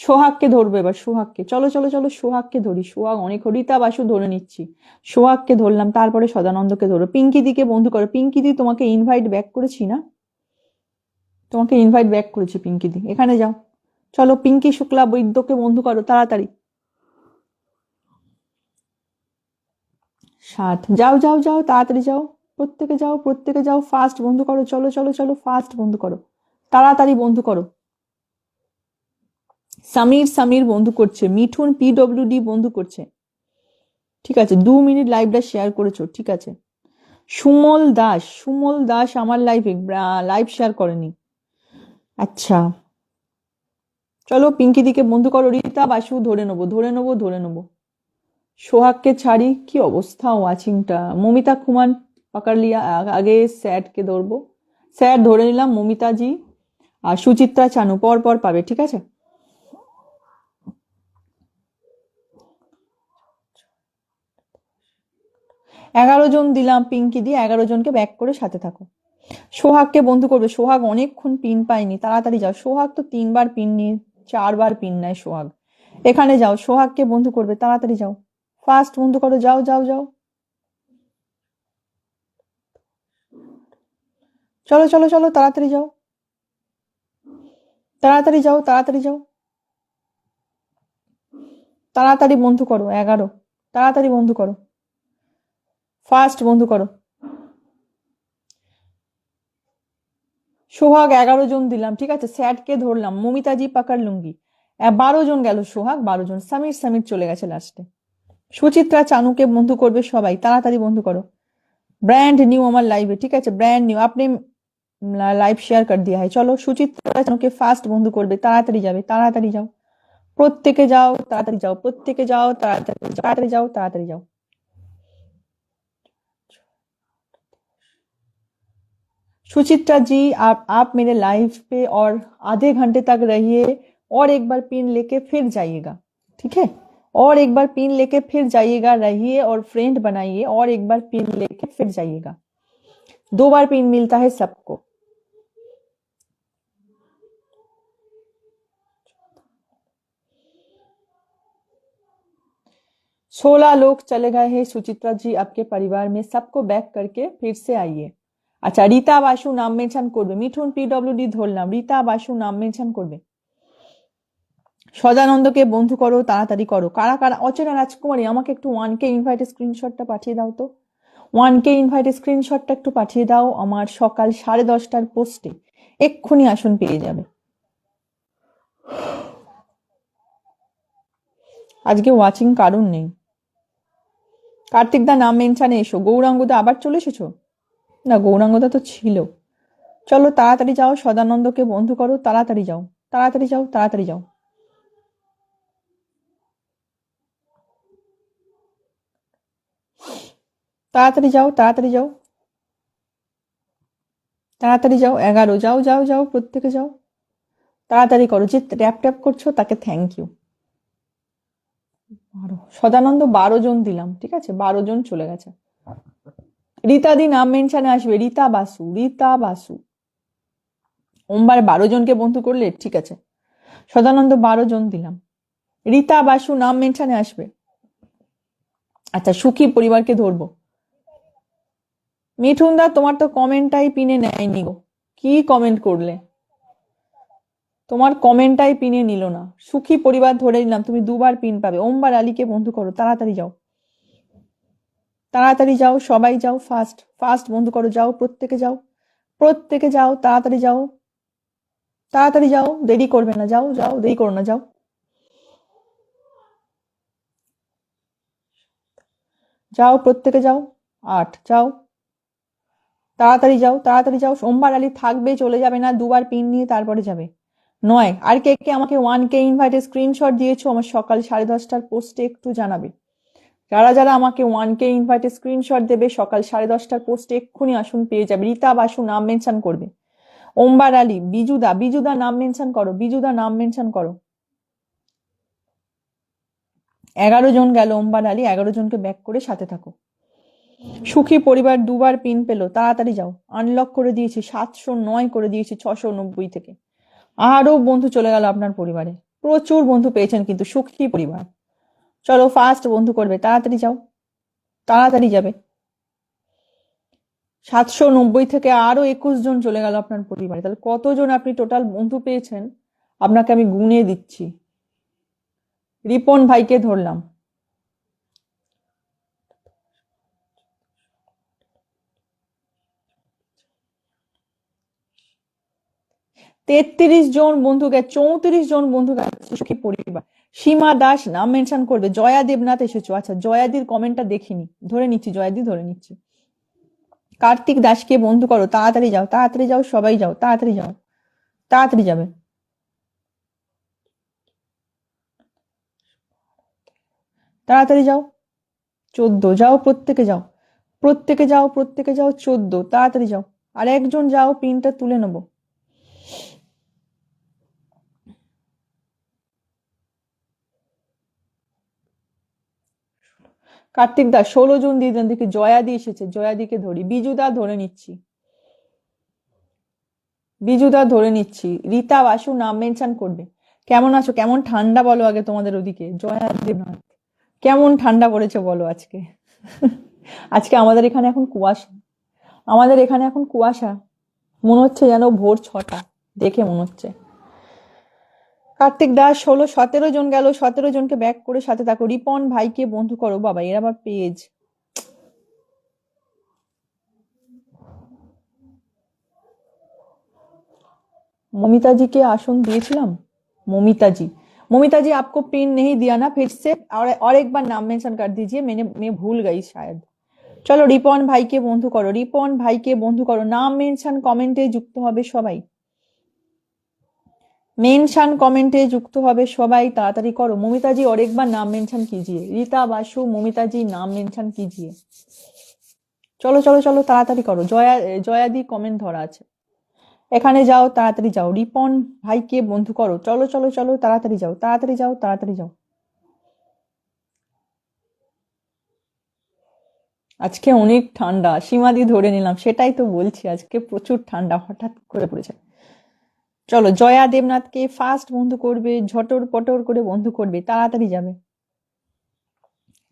সোহাগকে ধরবো এবার, সোহাগকে, চলো চলো চলো, সোহাগকে ধরি। সোহাগ অনেক, রীতা বাসু ধরে নিচ্ছি, সোহাগকে ধরলাম, তারপরে সদানন্দকে ধরো। পিঙ্কি দিকে বন্ধু করো। পিঙ্কি দি তোমাকে ইনভাইট ব্যাক করেছি না, তোমাকে ইনভাইট ব্যাক করেছি পিঙ্কি দি, এখানে যাও। চলো পিঙ্কি শুক্লা বৈদ্যকে বন্ধু করো তাড়াতাড়ি। 7, যাও যাও যাও, তাড়াতাড়ি যাও, প্রত্যেকে যাও, প্রত্যেকে যাও, ফাস্ট বন্ধু করো, চলো চলো চলো, ফাস্ট বন্ধু করো, তাড়াতাড়ি বন্ধু করো। সমীর সমীর বন্ধু করছে, মিঠুন পিডব্লিউডি বন্ধু করছে, ঠিক আছে, 2 মিনিট লাইভটা শেয়ার করেছো, ঠিক আছে। সুমল দাস, সুমল দাস আমার লাইভে লাইভ শেয়ার করেনি, আচ্ছা। চলো পিঙ্কি দিকে বন্ধু করো। রীতা বাসু ধরে নেবো, ধরে নেবো, ধরে নেবো। সোহাগকে ছাড়ি, কি অবস্থা ওয়াচিংটা। মমিতা কুমার পাকড় লিয়া, আগে স্যাড কে ধরবো, স্যাড ধরে নিলাম, মমিতা জি আর সুচিত্রা চানু পর পর পাবে, ঠিক আছে। 11 জন দিলাম পিঙ্কি দিয়ে, 11 জনকে ব্যাক করে সাথে থাকো। সোহাগকে বন্ধু করবে, সোহাগ অনেকক্ষণ পিন পায়নি, তাড়াতাড়ি যাও। সোহাগ তো 3 বার পিন নিয়ে 4 বার পিন নেয় সোহাগ, এখানে যাও, সোহাগকে বন্ধু করবে, তাড়াতাড়ি যাও, ফাস্ট বন্ধু করো, যাও যাও যাও, চলো চলো চলো, তাড়াতাড়ি যাও, তাড়াতাড়ি যাও, তাড়াতাড়ি যাও, তাড়াতাড়ি বন্ধু করো। 11, তাড়াতাড়ি বন্ধু করো, ফাস্ট বন্ধু করো। সোহাগ 11 জন দিলাম, ঠিক আছে, স্যাডকে ধরলাম, মমিতাজি পাকার লুঙ্গি। 12 জন গেল, সোহাগ 12 জন, সমীর সমীর চলে গেছে লাস্টে। সুচিত্রা চানুকে বন্ধু করবে সবাই, তাড়াতাড়ি বন্ধু করো। ब्रांड न्यू আমার লাইভে, ঠিক আছে, ব্র্যান্ড নিউ, আপনি লাইভ শেয়ার কর দিয়া है। চলো সুচিত্রা চানুকে ফাস্ট বন্ধু করবে, তাড়াতাড়ি যাবে, তাড়াতাড়ি যাও, প্রত্যেকে যাও, তাড়াতাড়ি যাও, প্রত্যেকে যাও, তাড়াতাড়ি তাড়াতাড়ি যাও, তাড়াতাড়ি যাও। सुचित्रा जी, आप मेरे लाइव पे और आधे घंटे तक रहिए, और एक बार पिन लेके फिर जाइएगा, ठीक है, और एक बार पिन लेके फिर जाइएगा, रहिए और फ्रेंड बनाइए, और एक बार पिन लेके फिर जाइएगा। 2 बार पिन मिलता है सबको। 16 लोग चले गए हैं सुचित्रा जी आपके परिवार में, सबको बैक करके फिर से आइए। আচ্ছা, রীতা বাসু নাম মেনশন করবে, মিঠুন পিডব্লিউডি ধরলাম, রীতা বাসু নাম মেনশন করবে। সদানন্দকে বন্ধু করো, তাড়াতাড়ি করো। কারা কারা, অচেনা রাজকুমারী আমাকে একটু 1K ইনভাইটের স্ক্রিনশটটা পাঠিয়ে দাও তো, 1K ইনভাইটের স্ক্রিনশটটা একটু পাঠিয়ে দাও আমার সকাল 10:30টার পোস্টে, এক্ষুনি আসন পেয়ে যাবে। আজকে ওয়াচিং কারণ নেই। কার্তিকদা নাম মেনশানে এসো। গৌরাঙ্গদা আবার চলে এসেছো? না, গৌরাঙ্গদা তো ছিল। চলো তাড়াতাড়ি যাও, সদানন্দকে বন্ধু করো, তাড়াতাড়ি যাও, তাড়াতাড়ি যাও, তাড়াতাড়ি যাও, তাড়াতাড়ি যাও, তাড়াতাড়ি যাও, তাড়াতাড়ি যাও। 11, যাও যাও যাও, প্রত্যেকে যাও, তাড়াতাড়ি করো। যে ট্যাপ ট্যাপ করছো তাকে থ্যাংক ইউ। সদানন্দ 12 জন দিলাম, ঠিক আছে, 12 জন চলে গেছে। রীতাদি নাম মেনশনে আসবে, রীতা বাসু, রীতা বাসু। ওমবার 12 জনকে বন্ধু করলে, ঠিক আছে, সদানন্দ 12 জন দিলাম, রীতা বাসু নাম মেনশনে আসবে। আচ্ছা, সুখী পরিবারকে ধরবো। মিঠুন দা তোমার তো কমেন্টটাই পিনে নেয়নি গো, কি কমেন্ট করলে, তোমার কমেন্টটাই পিনে নিল না। সুখী পরিবার ধরে নিলাম, তুমি 2 বার পিন পাবে। ওমবার আলীকে বন্ধু করো, তাড়াতাড়ি যাও, তাড়াতাড়ি যাও, সবাই যাও, ফাস্ট ফাস্ট বন্ধু করো, যাও, প্রত্যেকে যাও, প্রত্যেকে যাও, তাড়াতাড়ি যাও, তাড়াতাড়ি যাও, দেরি করবে না, যাও যাও, দেরি করো না, যাও, যাও, প্রত্যেকে যাও। 8, যাও, তাড়াতাড়ি যাও, তাড়াতাড়ি যাও। সোমবার আলী থাকবে, চলে যাবে না, 2 বার পিন নিয়ে তারপরে যাবে। 9, আর কে কে আমাকে 1K ইনভাইটের স্ক্রিনশট দিয়েছো আমার সকাল 10:30টার পোস্টে একটু জানাবে। যারা যারা আমাকে 1K ইনভাইটের স্ক্রিনশট দেবে সকাল 10:30টার পোস্টে এক্ষুনি আসন পেয়ে যাবে। রীতা বাসু নাম মেনশন করবে। ওমবার আলী, বিজুদা, বিজুদা নাম মেনশন করো, বিজুদা নাম মেনশন করো। 11 জন গেল, ওমবার আলী 11 জনকে ব্যাক করে সাথে থাকো। সুখী পরিবার 2 বার পিন পেলো, তাড়াতাড়ি যাও, আনলক করে দিয়েছি, 709 করে দিয়েছি 690 থেকে। আরো বন্ধু চলে গেল আপনার পরিবারে। প্রচুর বন্ধু পেয়েছেন কিন্তু সুখী পরিবার। চলো ফার্স্ট বন্ধু করবে, তাড়াতাড়ি যাও, তাড়াতাড়ি যাবে। 790 থেকে আরো 21 জন চলে গেল আপনার পরিবারে, তাহলে কতজন আপনি টোটাল বন্ধু পেয়েছেন আপনাকে আমি গুনে দিচ্ছি। রিপন ভাইকে ধরলাম, 33 জন বন্ধু গেছে, 34 জন বন্ধু গেছে সুখী পরিবার। সীমা দাস নাম মেনশন করবে। জয়া দেবনাথ এসেছো, আচ্ছা জয়াদির কমেন্টটা দেখিনি, ধরে নিচ্ছি জয়াদি, ধরে নিচ্ছি। কার্তিক দাসকে বন্ধু করো, তাড়াতাড়ি যাও, তাড়াতাড়ি যাও, সবাই যাও, তাড়াতাড়ি যাও, তাড়াতাড়ি যাবে। তাড়াতাড়ি যাও, 14 যাও, প্রত্যেকে যাও, প্রত্যেকে যাও, প্রত্যেকে যাও, 14 তাড়াতাড়ি যাও। আর একজন যাও, পিনটা তুলে নেবো। কার্তিক দাস 16 জন দিয়ে দেন দেখি। জয়াদি এসেছে, জয়াদিকে ধরি। বিজুদা ধরে নিচ্ছি, বিজুদা ধরে নিচ্ছি। রীতা বাসু নাম মেনশন করবে। কেমন আছো, কেমন ঠান্ডা বলো আগে তোমাদের ওদিকে। জয়া দেবনাথ, কেমন ঠান্ডা পড়েছে বলো আজকে। আজকে আমাদের এখানে এখন কুয়াশা, আমাদের এখানে এখন কুয়াশা, মনে হচ্ছে যেন ভোর 6টা, দেখে মনে হচ্ছে। কার্তিক দাস 16, 17 জন গেল, 17 জনকে ব্যাক করে সাথে থাকো। রিপন ভাইকে বন্ধু করো। বাবা এর আবার পেজ। ममिता जी के आसन दिएছিলাম। ममिता जी, ममिता जी आपको पिन नहीं दिया ना, फिर से और एक बार नाम मेंशन कर दीजिए, मैं भूल गई शायद। চলো রিপন ভাইকে বন্ধু করো, রিপন ভাইকে বন্ধু করো। নাম মেনশন কমেন্টে যুক্ত হবে সবাই, मेंशन कमेंटे যুক্ত হবে সবাই, তাড়াতাড়ি করো। মমিতা জি और एक बार नाम मेंशन कीजिए। रीता बासु, মমিতা জি नाम मेंशन कीजिए। চলো চলো চলো, তাড়াতাড়ি করো। জয়াদি কমেন্ট ধরা আছে, এখানে যাও, তাড়াতাড়ি যাও। রিপন ভাইকে বন্ধু করো। চলো চলো চলো, তাড়াতাড়ি যাও, তাড়াতাড়ি যাও, তাড়াতাড়ি যাও। আজকে অনেক ঠান্ডা, সীমাদি ধরে নিলাম, সেটাই তো বলছি, আজকে প্রচুর ঠান্ডা হঠাৎ করে পড়েছে। চলো জয়া দেবনাথকে ফার্স্ট বন্ধু করবে, ঝটর পটর করে বন্ধু করবে, তাড়াতাড়ি যাবে,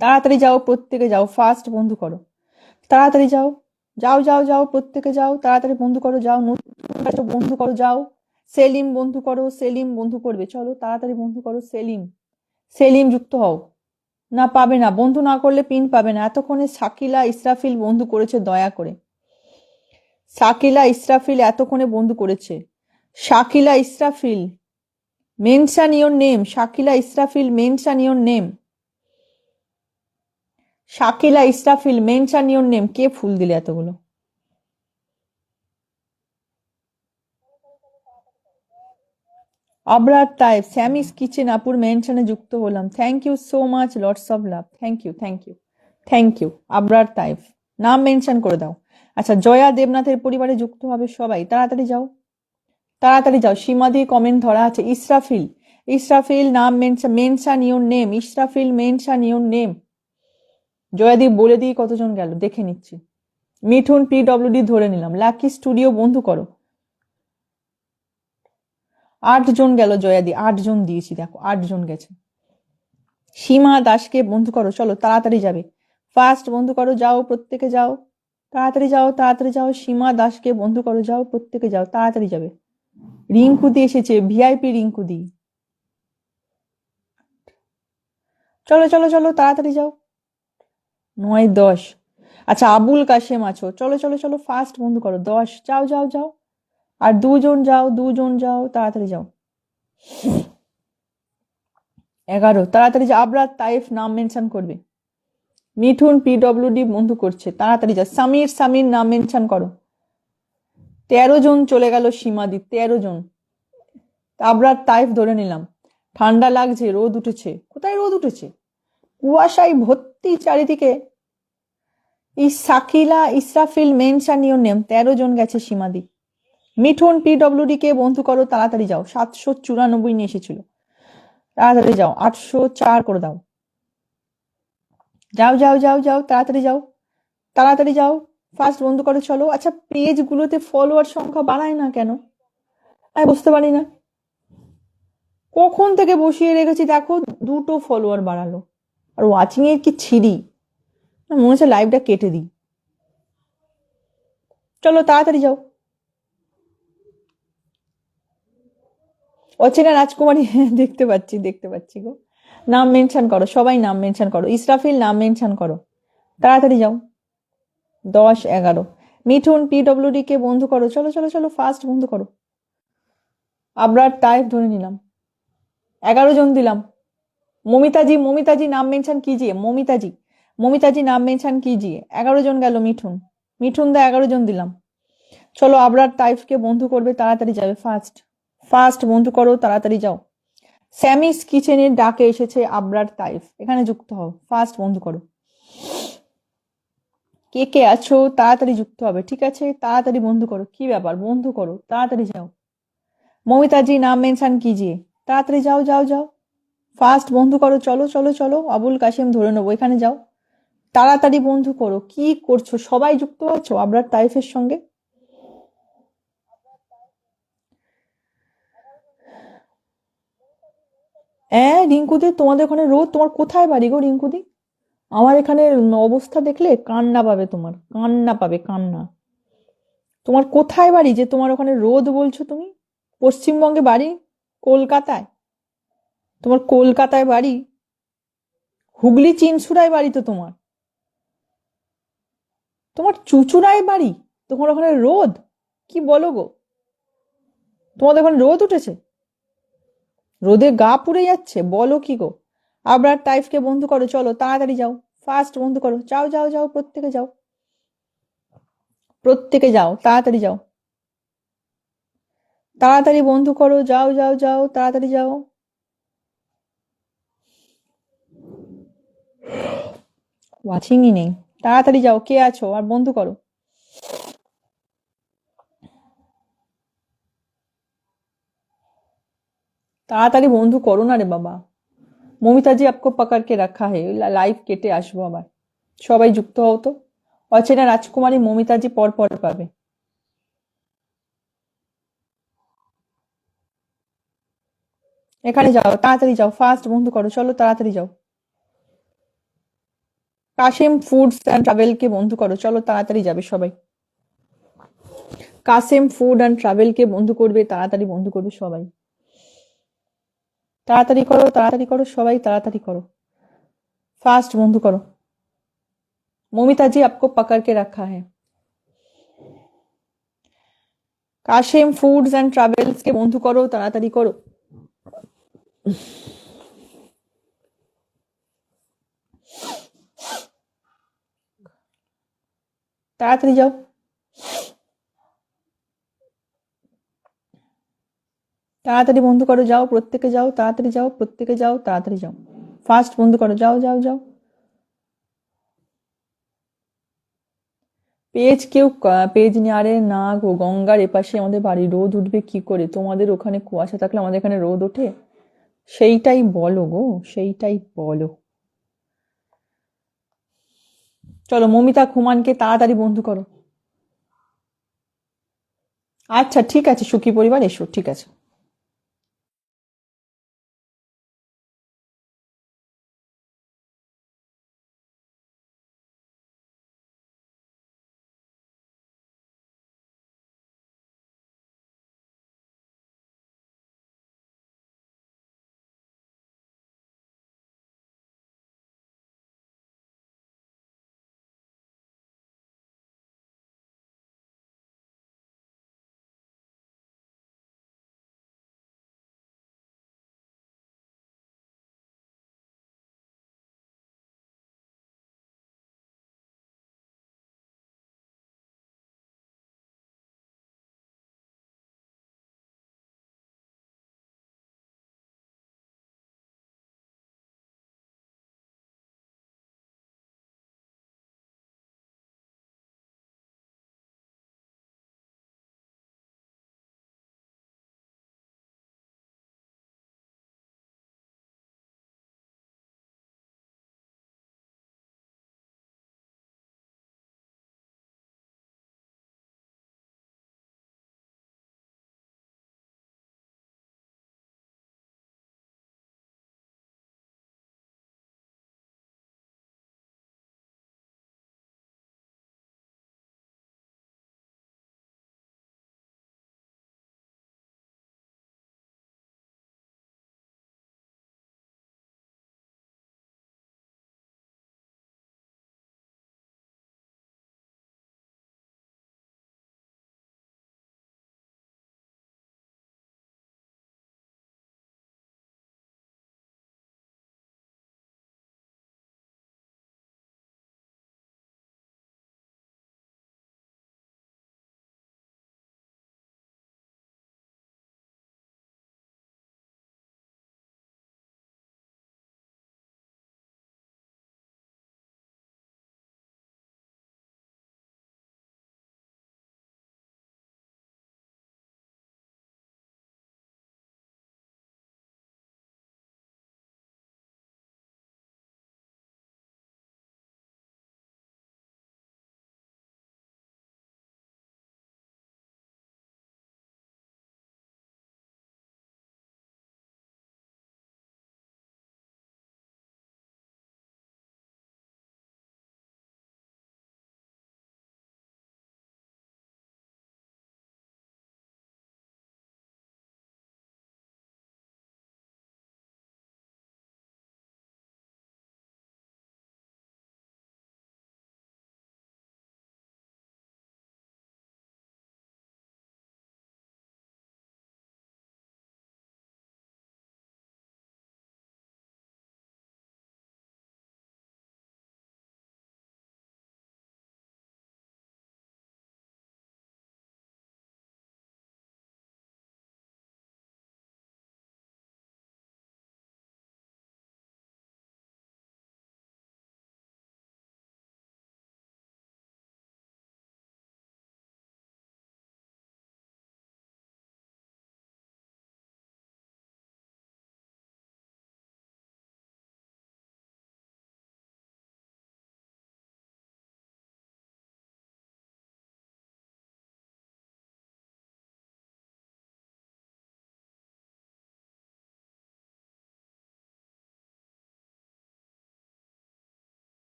তাড়াতাড়ি যাও, প্রত্যেকে যাও, ফার্স্ট বন্ধু করো, তাড়াতাড়ি যাও, যাও যাও যাও, প্রত্যেকে যাও, তাড়াতাড়ি বন্ধু করো, যাও, নতুন বন্ধু করো, যাও। সেলিম বন্ধু করো, সেলিম বন্ধু করবে, চলো তাড়াতাড়ি বন্ধু করো। সেলিম, সেলিম যুক্ত হও। না পাবে না, বন্ধু না করলে পিন পাবে না। এতক্ষণে শাকিলা ইসরাফিল বন্ধু করেছে, দয়া করে। শাকিলা ইসরাফিল এতক্ষণে বন্ধু করেছে। Shakila Israfil, mention your name. Shakila Israfil, mention your name. Shakila Israfil, mention your name. কে ফুল দিলে এতগুলো? আবরার টাইপ, স্যামিস কিচেন আপুর মেনশনে যুক্ত হলাম। Thank you so much, lots of love. Thank you, thank you, thank you. Abrar type নাম মেনশন করে দাও। আচ্ছা জয়া দেবনাথের পরিবারে যুক্ত হবে সবাই, তাড়াতাড়ি যাও, তাড়াতাড়ি যাও। সীমাদি কমেন্ট ধরা আছে। ইসরাফিল, ইসরাফিল নাম mention, mention your name. Israfil, mention your name. জয়াদি বলে দিই কতজন গেল, দেখে নিচ্ছি। মিঠুন পিডব্লিউডি ধরে নিলাম। লাকি স্টুডিও বন্ধু করো। 8 জন গেল জয়াদি, 8 জন দিয়েছি, দেখো 8 জন গেছে। সীমা দাসকে বন্ধু করো, চলো তাড়াতাড়ি যাবে, ফার্স্ট বন্ধু করো, যাও প্রত্যেকে যাও, তাড়াতাড়ি যাও, তাড়াতাড়ি যাও। সীমা দাসকে বন্ধু করো, যাও প্রত্যেকে যাও, তাড়াতাড়ি যাবে। রিঙ্কুদি এসেছে, ভিআইপি রিঙ্কুদি। চলো চলো চলো, তাড়াতাড়ি যাও। 9, 10। আচ্ছা আবুল কাশেম আছো, চলো চলো চলো, ফার্স্ট বন্ধু করো। 10, যাও যাও যাও। আর 2 জন যাও, 2 জন যাও, তাড়াতাড়ি যাও। 11, তাড়াতাড়ি যাও। আবরার তাইফ নাম মেনশন করবে। মিঠুন পিডব্লিউডি বন্ধু করছে, তাড়াতাড়ি যাও। সামির, সামির নাম মেনশন করো। 13 জন চলে গেল সীমাদি, 13 জন। আবরার তাইফ ধরে নিলাম। ঠান্ডা লাগছে, রোদ উঠেছে। কোথায় রোদ উঠেছে? কুয়াশায় ভর্তি চারিদিকে। Shakila Israfil, mention your name. 13 জন গেছে সীমাদি। মিঠুন পিডব্লিউডি কে বন্ধু করো, তাড়াতাড়ি যাও। 794 নিয়ে এসেছিল, তাড়াতাড়ি যাও। 804 করে দাও। যাও যাও যাও যাও, তাড়াতাড়ি যাও, তাড়াতাড়ি যাও। ফার্স্ট বন্ধু করো, চলো। আচ্ছা পেজ গুলোতে ফলোয়ার সংখ্যা বাড়ায় না কেন, আমি বুঝতে পারি না। কখন থেকে বসিয়ে রেখেছি দেখো, 2টো ফলোয়ার বাড়ালো। আর ওয়াচিং এর কি ছিরি, মনে হচ্ছে লাইভটা কেটে দিই। চলো তাড়াতাড়ি যাও। অচেনা রাজকুমারী, দেখতে পাচ্ছি দেখতে পাচ্ছি গো। নাম মেনশন করো, সবাই নাম মেনশন করো। ইসরাফিল নাম মেনশন করো, তাড়াতাড়ি যাও। 10, 11। মিঠুন পিডব্লিউডি কে বন্ধু করো, চলো চলো চলো, ফাস্ট বন্ধু করো। আবরার টাইপ ধরে নিলাম, 11 জন দিলাম। মমিতাজি, মমিতাজি নাম মেনশন कीजिए। মমিতাজি, মমিতাজি নাম মেনশন कीजिए। 11 জন গেল। মিঠুন, মিঠুন দা 11 জন দিলাম। চলো আবরার টাইপ কে বন্ধু করবে, তাড়াতাড়ি যাবে। ফাস্ট ফাস্ট বন্ধু করো, তাড়াতাড়ি যাও। স্যামিস কিচেনের ডাকে এসেছে আবরার তাইফ, এখানে যুক্ত হও, ফাস্ট বন্ধু করো। কে কে আছো তাড়াতাড়ি যুক্ত হবে, ঠিক আছে? তাড়াতাড়ি বন্ধু করো, কি ব্যাপার, বন্ধু করো, তাড়াতাড়ি যাও। মমিতাজি নাম মেনশন कीजिए, তাড়াতাড়ি যাও যাও যাও। ফাস্ট বন্ধু করো, চলো চলো চলো। আবুল কাশেম ধরে নেবো, এখানে যাও। তাড়াতাড়ি বন্ধু করো, কি করছো? সবাই যুক্ত আছো আবরার তাইফের সঙ্গে? হ্যাঁ রিঙ্কুদি, তোমাদের ওখানে রোদ? তোমার কোথায় বাড়ি গো রিঙ্কুদি? আমার এখানে অবস্থা দেখলে কান্না পাবে, তোমার কান্না পাবে, কান্না। তোমার কোথায় বাড়ি যে তোমার ওখানে রোদ বলছো তুমি? পশ্চিমবঙ্গে বাড়ি, কলকাতায়। তোমার কলকাতায় বাড়ি, হুগলি চিনসুরায় বাড়ি তো তোমার। তোমার চুচুড়ায় বাড়ি, তোমার ওখানে রোদ? কি বলো গো, তোমাদের ওখানে রোদ উঠেছে? রোদে গা পুড়ে যাচ্ছে, বলো কি গো? আবরার টাইফকে বন্ধু করো, চলো তাড়াতাড়ি যাও। ফাস্ট বন্ধু করো, যাও যাও যাও, প্রত্যেকে যাও, প্রত্যেকে যাও, তাড়াতাড়ি যাও। তাড়াতাড়ি বন্ধু করো, যাও যাও যাও, তাড়াতাড়ি যাও। ওয়াচিংই নেই, তাড়াতাড়ি যাও। কে আছো আর বন্ধু করো। তাড়াতাড়ি বন্ধু করো না রে বাবা। মমিতাজি আপকো পাকার কে রাখা হে, লাইভ কেটে আসবো আবার। সবাই যুক্ত হও তো। অচেনা রাজকুমারী মমিতাজি পর পর পাবে। এখানে যাও, তাড়াতাড়ি যাও, ফাস্ট বন্ধু করো, চলো তাড়াতাড়ি যাও। কাশেম ফুডস অ্যান্ড ট্রাভেল কে বন্ধু করো, চলো তাড়াতাড়ি যাবে সবাই। কাসেম ফুড অ্যান্ড ট্রাভেল কে বন্ধু করবে, তাড়াতাড়ি বন্ধু করবে সবাই। তাড়াতাড়ি করো সবাই, তাড়াতাড়ি করো। ফাস্ট বন্ধু করো। মমিতাজি আপকো পকড় কে রাখা है। কাশেম ফুডস অ্যান্ড ট্রাভেলস কে বন্ধু করো, তাড়াতাড়ি করো। তাড়াতাড়ি যাও। তাড়াতাড়ি বন্ধু করো, যাও প্রত্যেকে যাও, তাড়াতাড়ি যাও, প্রত্যেকে যাও, তাড়াতাড়ি যাও। ফাস্ট বন্ধু করো, যাও যাও যাও। পেজ কেউ পেজ নিয়ে, আরে না গো, গঙ্গার এপাশে আমাদের বাড়ি, রোদ উঠবে কি করে? তোমাদের ওখানে কুয়াশা থাকলে আমাদের এখানে রোদ ওঠে? সেইটাই বলো গো, সেইটাই বলো। চলো মমিতা খুমানকে তাড়াতাড়ি বন্ধু করো। আচ্ছা ঠিক আছে, সুখী পরিবার এসো, ঠিক আছে।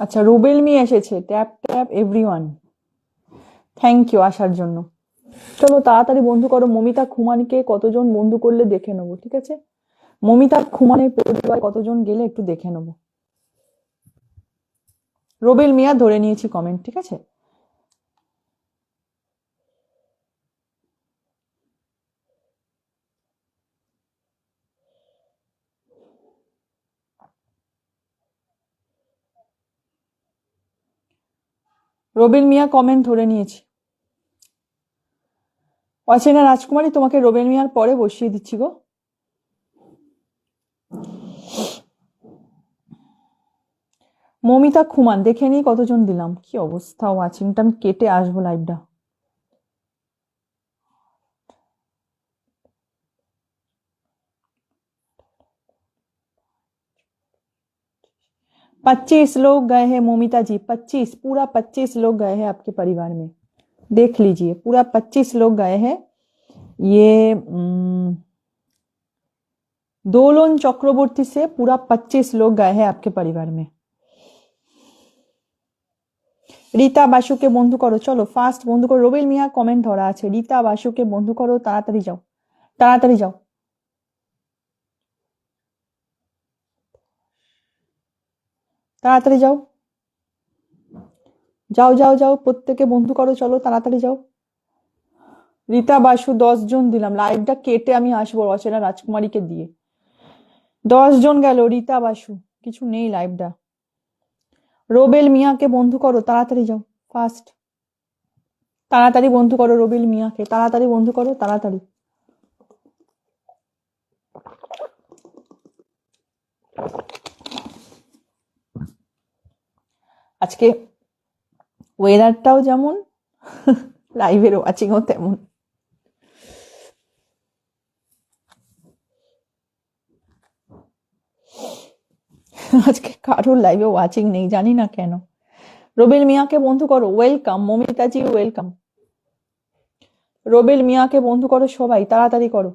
আচ্ছা, রুবেল মি এসেছে। Tap tap everyone. Thank you আসার জন্য। চলো তাড়াতাড়ি বন্ধু করো। মমিতা খুমানকে কতজন বন্ধু করলে দেখে নেবো, ঠিক আছে? মমিতা খুমানের পরিবার কতজন গেলে একটু দেখে নেবো। রুবেল মিয়া ধরে নিয়েছি কমেন্ট, ঠিক আছে? রুবেল মিয়া কমেন্ট ধরে নিয়েছি। অচেনা রাজকুমারী, তোমাকে রুবেল মিয়ার পরে বসিয়ে দিচ্ছি গো। মমিতা খুমান দেখে নিই কতজন দিলাম। কি অবস্থা, ওয়াচিংটা আমি কেটে আসবো লাইভটা। 25 लोग गए हैं मोमिता जी। 25, पूरा 25 लोग गए हैं आपके परिवार में। देख लीजिए, पूरा 25 लोग गए हैं। ये दोलन चक्रवर्ती से पूरा 25 लोग गए हैं आपके परिवार में। রীতা বাসুকে বন্ধু করো, চলো ফাস্ট বন্ধু করো। রুবেল মিয়া কমেন্ট ধরা আছে। রীতা বাসুকে বন্ধু করো, তাড়াতাড়ি যাও, তাড়াতাড়ি যাও, তাড়াতাড়ি যাও, যাও যাও যাও, প্রত্যেকে বন্ধু করো, চলো তাড়াতাড়ি যাও। রীতা বাসু 10 জন দিলাম। লাইভটা কেটে আমি আসবো অচেনা রাজকুমারীকে দিয়ে। 10 জন গেল। রীতা বাসু কিছু নেই লাইভটা। রুবেল মিয়াকে বন্ধু করো, তাড়াতাড়ি যাও, ফাস্ট তাড়াতাড়ি বন্ধু করো। রুবেল মিয়াকে তাড়াতাড়ি বন্ধু করো, তাড়াতাড়ি। আজকে ওয়েদারটাও যেমন, লাইভের ওয়াচিংও তেমন। আজকে কারোর লাইভে ওয়াচিং নেই, জানি না কেন। রুবেল মিয়াকে বন্ধু করো। ওয়েলকাম মমিতা জি, ওয়েলকাম। রুবেল মিয়াকে বন্ধু করো সবাই, তাড়াতাড়ি করো।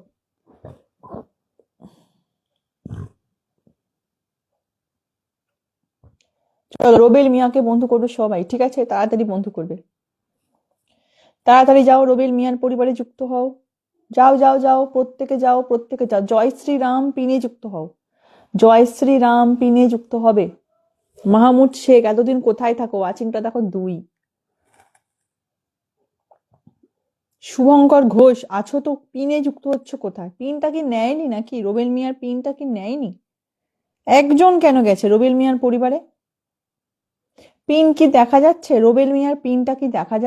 চলো রুবেল মিয়াকে বন্ধু করবে সবাই, ঠিক আছে? তাড়াতাড়ি বন্ধু করবে, তাড়াতাড়ি যাও। রুবেল মিয়ার পরিবারে যুক্ত হও। যাও যাও যাও, প্রত্যেকে যাও, প্রত্যেকে যাও। জয় শ্রীরাম পিনে যুক্ত হও। জয় শ্রীরাম পিনে যুক্ত হবে। মাহমুদ শেখ, এতদিন কোথায় থাকো? ওয়াচিংটা দেখো 2। শুভঙ্কর ঘোষ, আছো তো? পিনে যুক্ত হচ্ছে কোথায়? পিনটা কি নেয়নি নাকি? রুবেল মিয়ার পিনটা কি নেয়নি? একজন কেন গেছে রুবেল মিয়ার পরিবারে? পিন কি দেখা যাচ্ছে? রুবেল মিয়ার পিনটা কি দেখা যাচ্ছে?